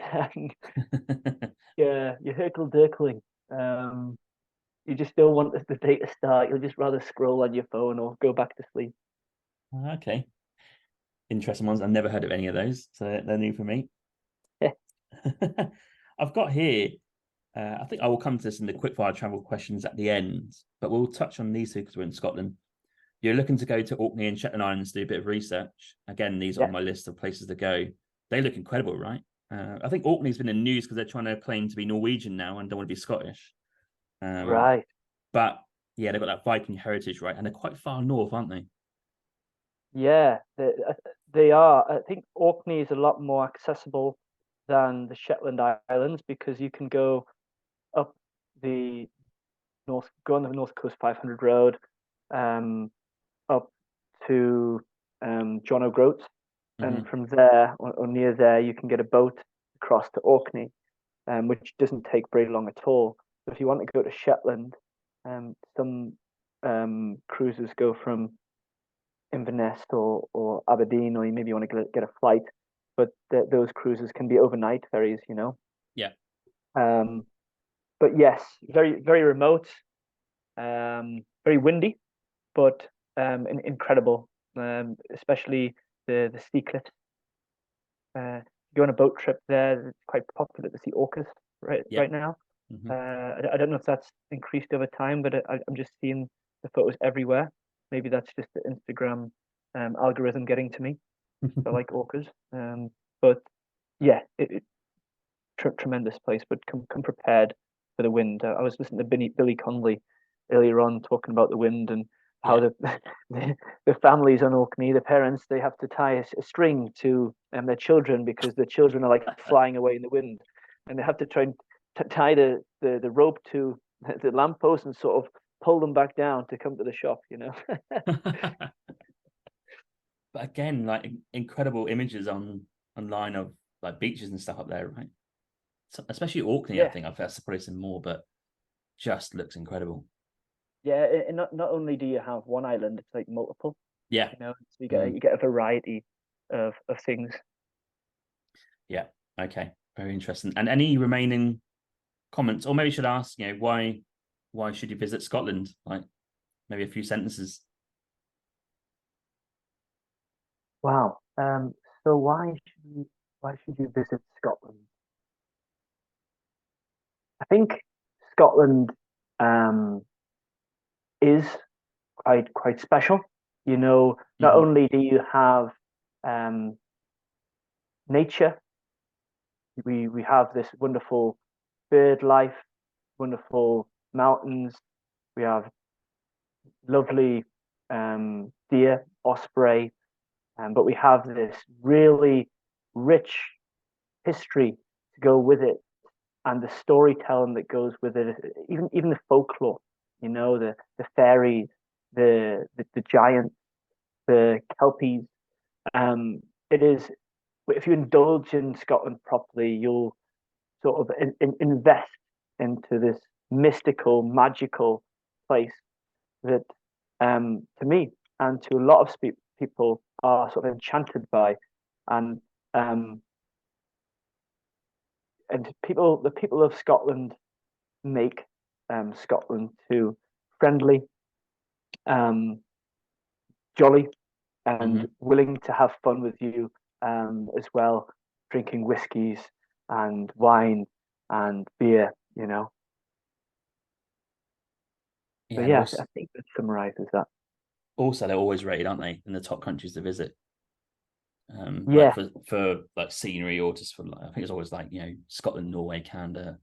yeah, you're Herkel Durkling. You just don't want the day to start. You'll just rather scroll on your phone or go back to sleep. Okay. Interesting ones. I've never heard of any of those, so they're new for me. I've got here. I think I will come to this in the quickfire travel questions at the end, but we'll touch on these two because we're in Scotland. You're looking to go to Orkney and Shetland Islands to do a bit of research. Again, these are on my list of places to go. They look incredible, right? I think Orkney's been in the news because they're trying to claim to be Norwegian now and don't want to be Scottish. Right. But yeah, they've got that Viking heritage, right? And they're quite far north, aren't they? Yeah, they are. I think Orkney is a lot more accessible than the Shetland Islands because you can go up the go on the North Coast 500 Road, up to John O'Groats, and from there or near there you can get a boat across to Orkney, which doesn't take very long at all. So if you want to go to Shetland, some cruises go from Inverness or Aberdeen, or maybe you want to get a flight, but those cruises can be overnight ferries, Yeah. But yes, very very remote, very windy, but incredible, especially the sea cliffs. Go on a boat trip there. It's quite popular to see orcas right now. I don't know if that's increased over time, but I'm just seeing the photos everywhere. Maybe that's just the Instagram algorithm getting to me. I like orcas, but yeah, tremendous place, but come prepared for the wind. I was listening to Billy Connolly earlier on talking about the wind and how the families on Orkney, the parents, they have to tie a string to their children because the children are like flying away in the wind, and they have to try and tie the rope to the lamppost and sort of pull them back down to come to the shop, you know. But again, like incredible images online of like beaches and stuff up there, right? So, especially Orkney, I think I've probably seen more, but just looks incredible. Yeah, and not only do you have one island, it's like multiple. Yeah, you know, so you get a variety of things. Yeah. Okay. Very interesting. And any remaining comments, or maybe you should ask, you know, why should you visit Scotland? Like maybe a few sentences. Wow. So why should you visit Scotland? I think Scotland is quite special. You know, not only do you have nature, we have this wonderful bird life, wonderful mountains. We have lovely deer, osprey, but we have this really rich history to go with it, and the storytelling that goes with it. Even the folklore, you know, the fairies, the giants, the kelpies. It is, if you indulge in Scotland properly, you'll sort of invest into this mystical, magical place that, to me and to a lot of people, are sort of enchanted by, and the people of Scotland make Scotland too friendly, jolly, and willing to have fun with you as well, drinking whiskies and wine and beer, you know. So yeah, I think that summarizes that. Also, they're always rated, aren't they, in the top countries to visit? Yeah, like for like scenery, or just for, I think it's always like, you know, Scotland, Norway, Canada,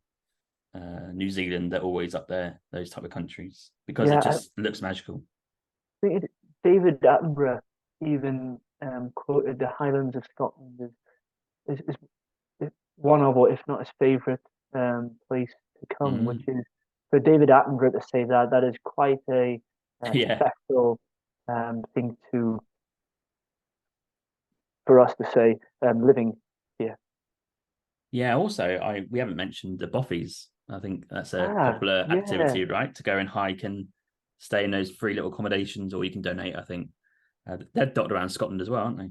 New Zealand. They're always up there, those type of countries, because it just looks magical. I think David Attenborough even quoted the Highlands of Scotland is one of, or if not his favorite place to come, which is, for David Attenborough to say that is quite a special thing for us to say, living here. Yeah. Also, we haven't mentioned the boffies. I think that's a popular activity, right? To go and hike and stay in those free little accommodations, or you can donate. I think they're dotted around Scotland as well, aren't they?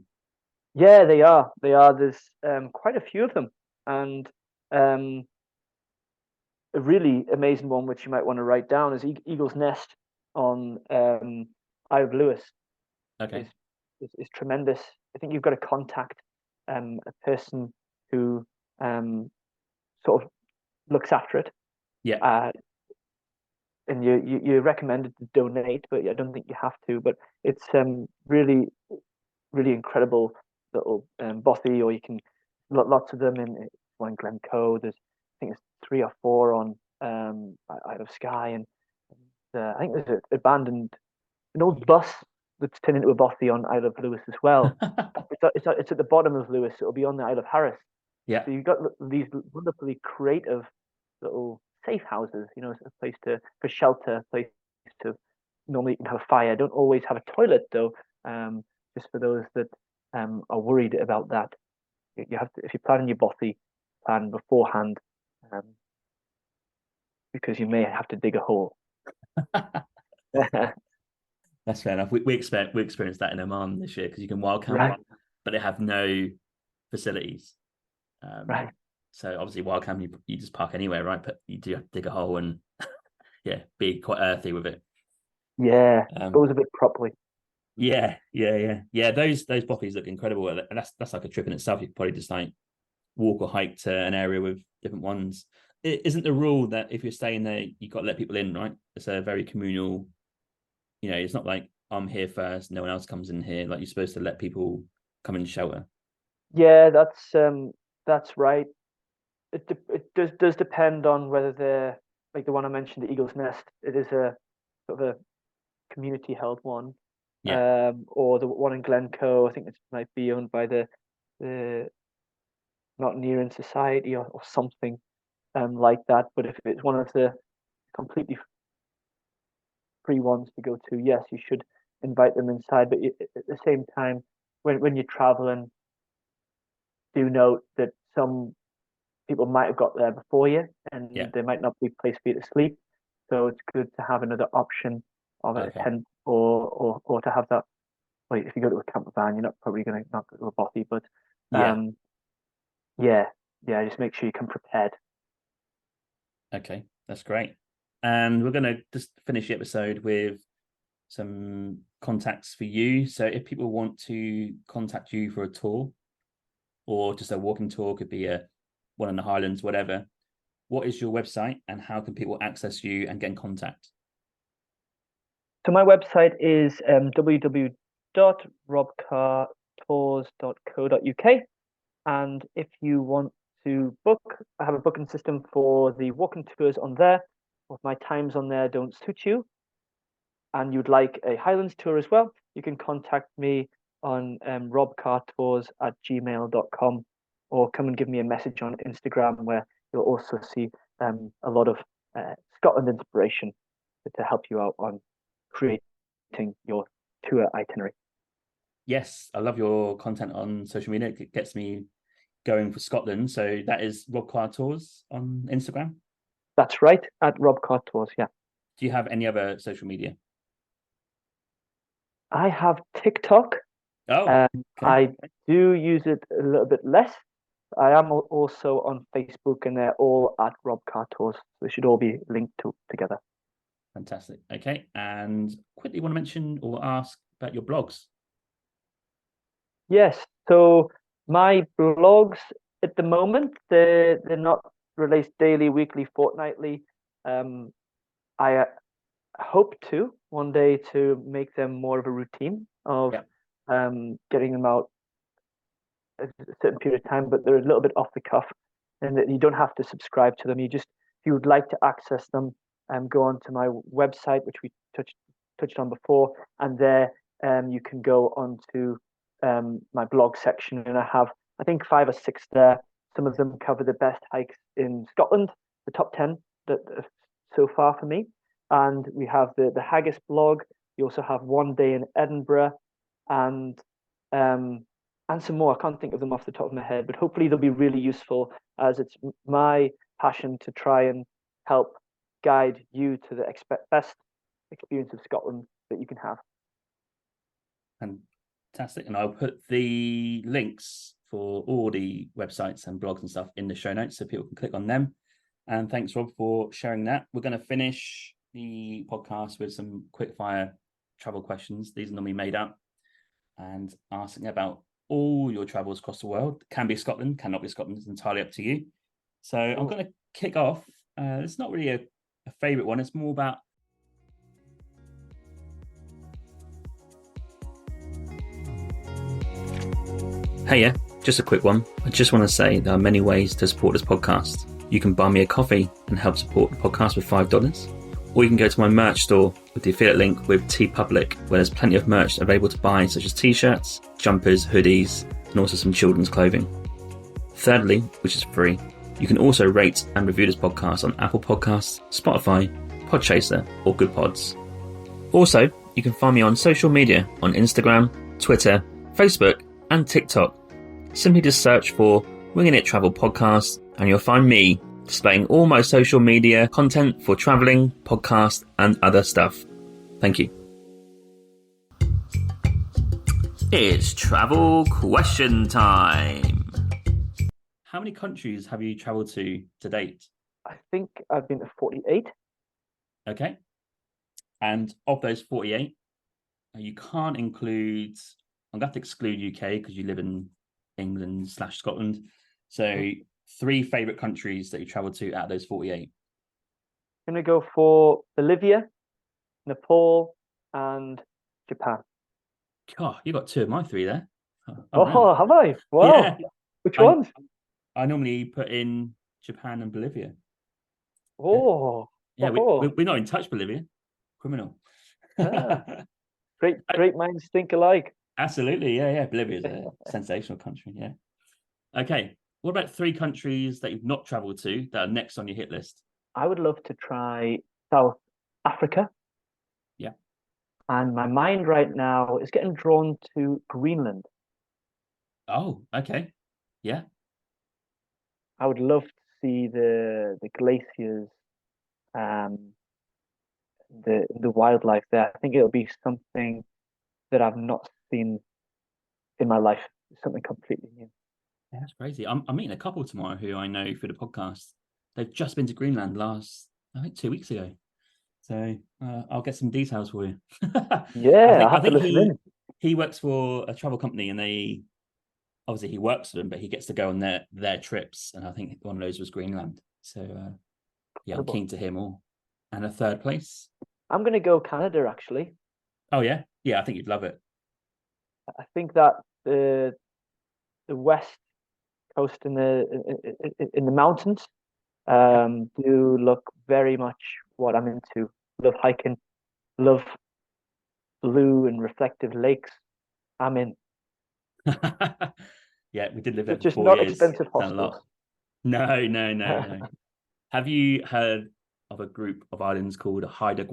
Yeah, they are. There's quite a few of them, and a really amazing one which you might want to write down is Eagle's Nest on Isle of Lewis. Okay. Is tremendous. I think you've got to contact a person who sort of looks after it. Yeah. And you're recommended to donate, but I don't think you have to. But it's really, really incredible little bothy, or you can lots of them in one Glencoe. There's, I think it's 3 or 4 on Isle of Skye, and I think there's an old bus that's turned into a bothy on Isle of Lewis as well. it's at the bottom of Lewis. It'll be on the Isle of Harris. Yeah. So you've got these wonderfully creative little safe houses. You know, a place for shelter, a place to normally you can have a fire. Don't always have a toilet though. Just for those that are worried about that, you have to, if you're planning your bothy, plan beforehand, because you may have to dig a hole. That's fair enough. We experienced that in Oman this year, because you can wild camp, but they have no facilities. Right. So obviously wild camp, you just park anywhere, right? But you do have to dig a hole and be quite earthy with it. Yeah, goes a bit properly. Yeah. Those boffies look incredible, and that's like a trip in itself. You could probably just like walk or hike to an area with different ones. It isn't the rule that if you're staying there, you've got to let people in, right? It's a very communal. You know, it's not like I'm here first, no one else comes in here. Like, you're supposed to let people come in and shelter. Yeah, that's right. it does depend on whether they're like the one I mentioned, the Eagle's Nest. It is a sort of a community held one, Yeah. or the one in Glencoe. I think it might be owned by the Mountaineering Society or something like that. But if it's one of the completely free ones to go to, yes, you should invite them inside. But at the same time, when you're traveling, do note that some people might have got there before you, Yeah. and there might not be a place for you to sleep. So it's good to have another option of a Okay. tent or to have that. Like if you go to a camper van, you're not probably going to not go to a bothy, but Yeah. um, yeah, yeah, just make sure you come prepared. Okay. That's great. And we're going to just finish the episode with some contacts for you. So if people want to contact you for a tour or just a walking tour, could be a one in the Highlands, whatever. What is your website and how can people access you and get in contact? So my website is www.robcartours.co.uk, and if you want to book, I have a booking system for the walking tours on there. If my times on there don't suit you, and you'd like a Highlands tour as well, you can contact me on robcartours@gmail.com, or come and give me a message on Instagram, where you'll also see a lot of Scotland inspiration to help you out on creating your tour itinerary. Yes, I love your content on social media. It gets me going for Scotland. So that is Rob Carr Tours on Instagram. That's right, at Rob Carr Tours, yeah. Do you have any other social media? I have TikTok. Oh, okay. I do use it a little bit less. I am also on Facebook, and they're all at Rob Carr Tours. So they should all be linked together. Fantastic. Okay. And quickly want to mention or ask about your blogs. Yes. So my blogs at the moment, they're not released daily, weekly, fortnightly. I hope to one day to make them more of a routine of getting them out at a certain period of time, but they're a little bit off the cuff, and that you don't have to subscribe to them. You just, if you would like to access them, go on to my website, which we touched on before, and there you can go on to my blog section, and I have, I think, 5 or 6 there. Some of them cover the best hikes in Scotland, the top 10 that so far for me. And we have the Haggis blog. You also have One Day in Edinburgh, and some more. I can't think of them off the top of my head, but hopefully they'll be really useful, as it's my passion to try and help guide you to the best experience of Scotland that you can have. Fantastic. And I'll put the links for all the websites and blogs and stuff in the show notes so people can click on them. And thanks, Rob, for sharing that. We're going to finish the podcast with some quickfire travel questions. These are normally made up and asking about all your travels across the world. Can be Scotland, cannot be Scotland. It's entirely up to you. So I'm going to kick off. It's not really a favorite one. It's more about Hey, yeah, just a quick one. I just want to say there are many ways to support this podcast. You can buy me a coffee and help support the podcast with $5. Or you can go to my merch store with the affiliate link with TeePublic, where there's plenty of merch available to buy, such as t-shirts, jumpers, hoodies, and also some children's clothing. Thirdly, which is free, you can also rate and review this podcast on Apple Podcasts, Spotify, Podchaser, or Good Pods. Also, you can find me on social media on Instagram, Twitter, Facebook, and TikTok. Simply just search for Winging It Travel Podcast, and you'll find me displaying all my social media content for traveling, podcast, and other stuff. Thank you. It's travel question time. How many countries have you traveled to date? I think I've been to 48. Okay. And of those 48, you can't include, I'm going to have to exclude UK because you live in England/Scotland. So 3 favourite countries that you travelled to out of those 48. I'm going to go for Bolivia, Nepal, and Japan. God, you got 2 of my 3 there. Oh, have I? Wow. Yeah. Which ones? I normally put in Japan and Bolivia. Oh, Yeah, oh. we're not in touch, Bolivia. Criminal. Ah, great minds think alike. Absolutely, yeah. Bolivia is a sensational country, yeah. Okay, what about 3 countries that you've not travelled to that are next on your hit list? I would love to try South Africa. Yeah. And my mind right now is getting drawn to Greenland. Oh, okay. Yeah. I would love to see the glaciers, um, the wildlife there. I think it'll be something that I've not seen in my life. Something completely new. Yeah, that's crazy. I'm meeting a couple tomorrow who I know through the podcast. They've just been to Greenland I think 2 weeks ago. So I'll get some details for you. Yeah, I'll I have to think listen in. he works for a travel company, and they obviously he works for them, but he gets to go on their trips. And I think one of those was Greenland. So yeah, I'm Incredible. keen to hear more. And a third place. I'm going to go Canada, actually. Oh yeah, I think you'd love it. I think that the west coast in the mountains do look very much what I'm into. Love hiking, love blue and reflective lakes. I'm in. Yeah, we did live there But for just 4 not years. expensive Done a hostels. lot. No. Have you heard of a group of islands called Haida?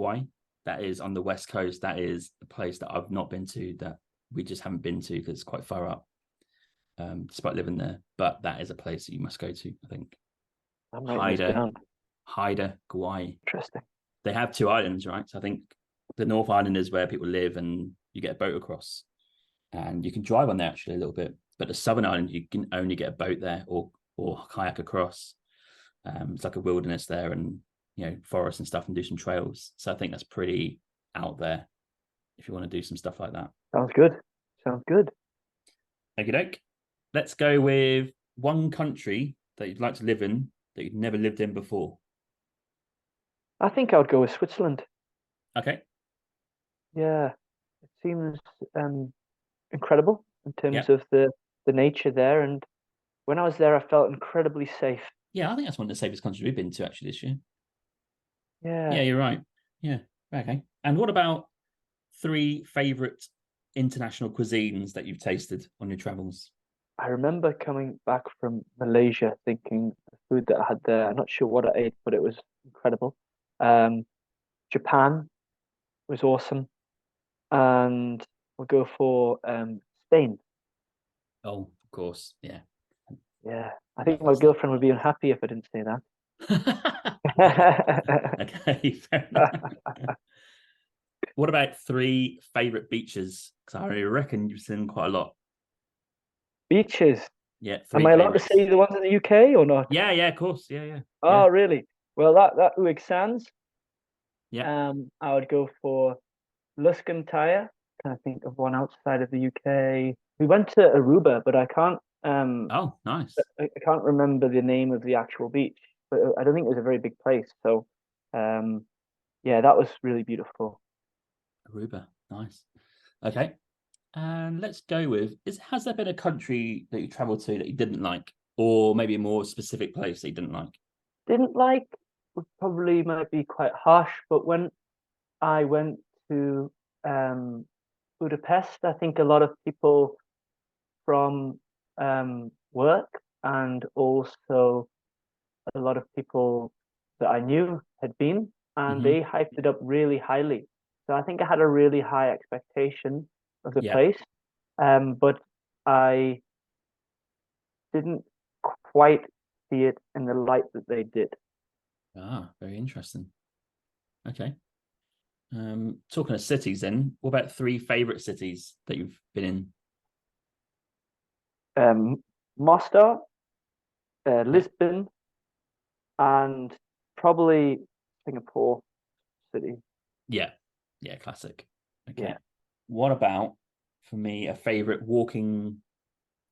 That is on the west coast. That is a place that I've not been to, that we just haven't been to because it's quite far up, despite living there. But that is a place that you must go to, I think. I'm writing this down. Haida, Kauai. Interesting. They have 2 islands, right? So I think the North Island is where people live and you get a boat across. And you can drive on there actually a little bit. But the Southern Island, you can only get a boat there or kayak across. It's like a wilderness there, and forest and stuff, and do some trails. So I think that's pretty out there if you want to do some stuff like that. Sounds good. Sounds good. Okie doke. Let's go with one country that you'd like to live in that you've never lived in before. I think I would go with Switzerland. Okay. Yeah, it seems incredible in terms of the nature there. And when I was there, I felt incredibly safe. Yeah, I think that's one of the safest countries we've been to actually this year. Yeah. Yeah, you're right. Yeah. Okay. And what about 3 favorite international cuisines that you've tasted on your travels? I remember coming back from Malaysia thinking the food that I had there, I'm not sure what I ate, but it was incredible. Japan was awesome. And we'll go for Spain. Oh, of course. Yeah. Yeah. I think my girlfriend would be unhappy if I didn't say that. Okay, fair enough. What about 3 favorite beaches? Because I reckon you've seen quite a lot. Beaches. Yeah, 3 Am I allowed to favorites. say the ones in the UK or not? Yeah, of course. Yeah. Oh, really? Well, that Uig Sands. Yeah. I would go for Luscantire. Can I think of one outside of the UK? We went to Aruba, but I can't Oh, nice. I can't remember the name of the actual beach. But I don't think it was a very big place. So yeah, that was really beautiful. Aruba, nice. Okay. And let's go with, has there been a country that you traveled to that you didn't like? Or maybe a more specific place that you didn't like? Didn't like probably might be quite harsh, but when I went to Budapest, I think a lot of people from work and also a lot of people that I knew had been, and they hyped it up really highly. So I think I had a really high expectation of the place, but I didn't quite see it in the light that they did. Ah, very interesting. Okay. Talking of cities then, what about 3 favorite cities that you've been in? Moscow, Lisbon, and probably Singapore City. Yeah, classic. Okay. Yeah. What about, for me, a favorite walking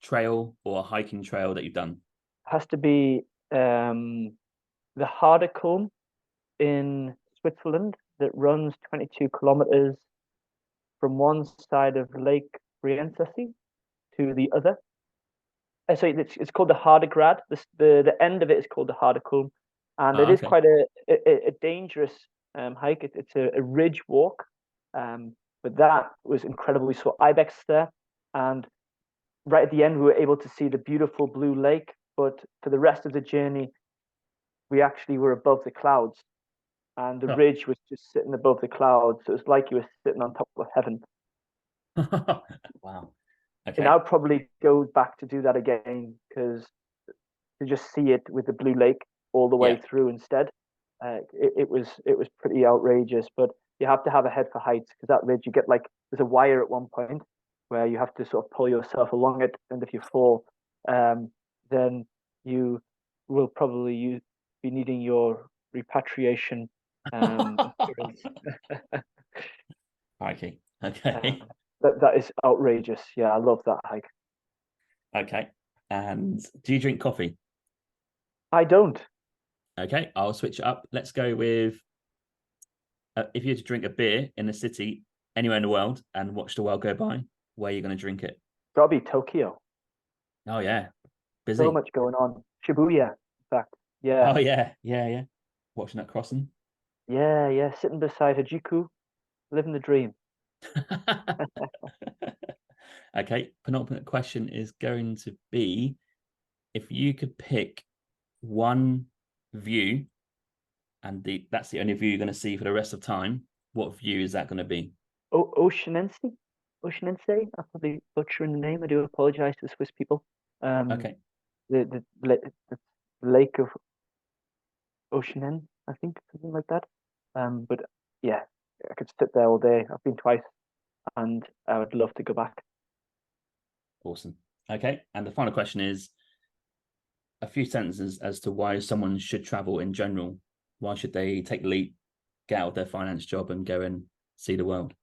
trail or a hiking trail that you've done? Has to be the Haderkulm in Switzerland that runs 22 kilometers from one side of Lake Brienz to the other. So it's called the Hardegrad. The end of it is called the Hardekulm, and it is okay. quite a dangerous hike. It's a ridge walk, but that was incredible. We saw ibex there, and right at the end we were able to see the beautiful blue lake. But for the rest of the journey, we actually were above the clouds, and the ridge was just sitting above the clouds. So it was like you were sitting on top of heaven. Wow. And Okay. I'll probably go back to do that again, because to just see it with the blue lake all the way through instead, it was pretty outrageous. But you have to have a head for heights, because that ridge, you get like, there's a wire at one point where you have to sort of pull yourself along it, and if you fall, then you will probably be needing your repatriation insurance. Okay. Okay. That is outrageous. Yeah, I love that hike. Okay. And do you drink coffee? I don't. Okay, I'll switch it up. Let's go with if you had to drink a beer in the city anywhere in the world and watch the world go by, where are you going to drink it? Probably Tokyo. Oh yeah, busy. So much going on. Shibuya, in fact. Yeah. Oh yeah. Watching that crossing. Yeah. Sitting beside Harajuku, living the dream. Okay, penultimate question is going to be, if you could pick one view, and that's the only view you're going to see for the rest of time, what view is that going to be? Oceanense? I'm probably butchering the name. I do apologize to the Swiss people. Okay. The lake of Oceanen, I think, something like that. But yeah, I could sit there all day. I've been twice, and I would love to go back. Awesome. Okay, and the final question is a few sentences as to why someone should travel in general. Why should they take the leap, get out of their finance job, and go and see the world?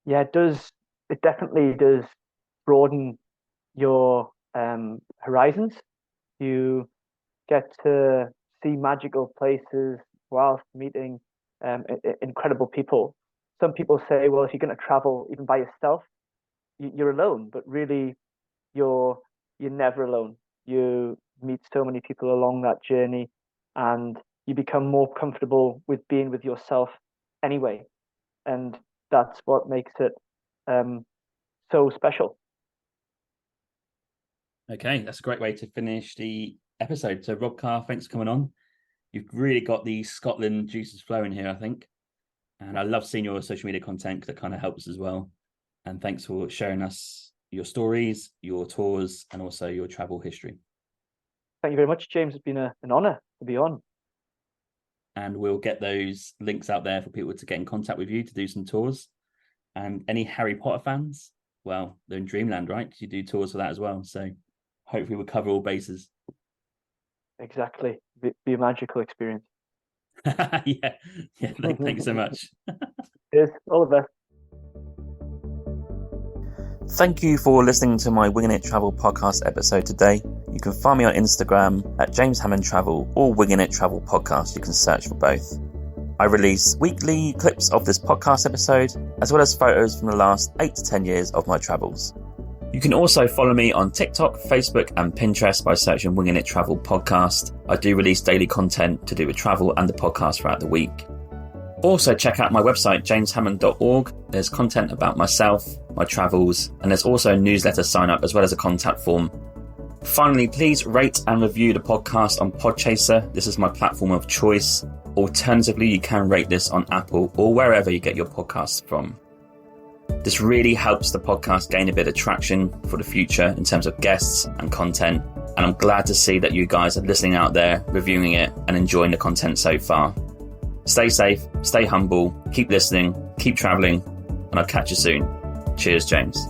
Yeah, it does. It definitely does broaden your horizons. You get to see magical places whilst meeting incredible people. Some people say, well, if you're going to travel even by yourself, you're alone. But really, you're never alone. You meet so many people along that journey, and you become more comfortable with being with yourself anyway. And that's what makes it so special. Okay, that's a great way to finish the episode. So Rob Carr, thanks for coming on. You've really got the Scotland juices flowing here, I think. And I love seeing your social media content, because it kind of helps as well. And thanks for sharing us your stories, your tours, and also your travel history. Thank you very much, James. It's been an honor to be on. And we'll get those links out there for people to get in contact with you to do some tours. And any Harry Potter fans, well, they're in dreamland, right? Because you do tours for that as well. So hopefully we'll cover all bases. Exactly. Be a magical experience. Yeah. Thank you so much. Cheers. All the best. Thank you for listening to my Winging It Travel podcast episode today. You can find me on Instagram at James Hammond Travel or Winging It Travel Podcast. You can search for both. I release weekly clips of this podcast episode, as well as photos from the last 8 to 10 years of my travels. You can also follow me on TikTok, Facebook and Pinterest by searching Winging It Travel Podcast. I do release daily content to do with travel and the podcast throughout the week. Also check out my website, jameshammond.org. There's content about myself, my travels, and there's also a newsletter sign up as well as a contact form. Finally, please rate and review the podcast on Podchaser. This is my platform of choice. Alternatively, you can rate this on Apple or wherever you get your podcasts from. This really helps the podcast gain a bit of traction for the future in terms of guests and content. And I'm glad to see that you guys are listening out there, reviewing it and enjoying the content so far. Stay safe, stay humble, keep listening, keep traveling, and I'll catch you soon. Cheers, James.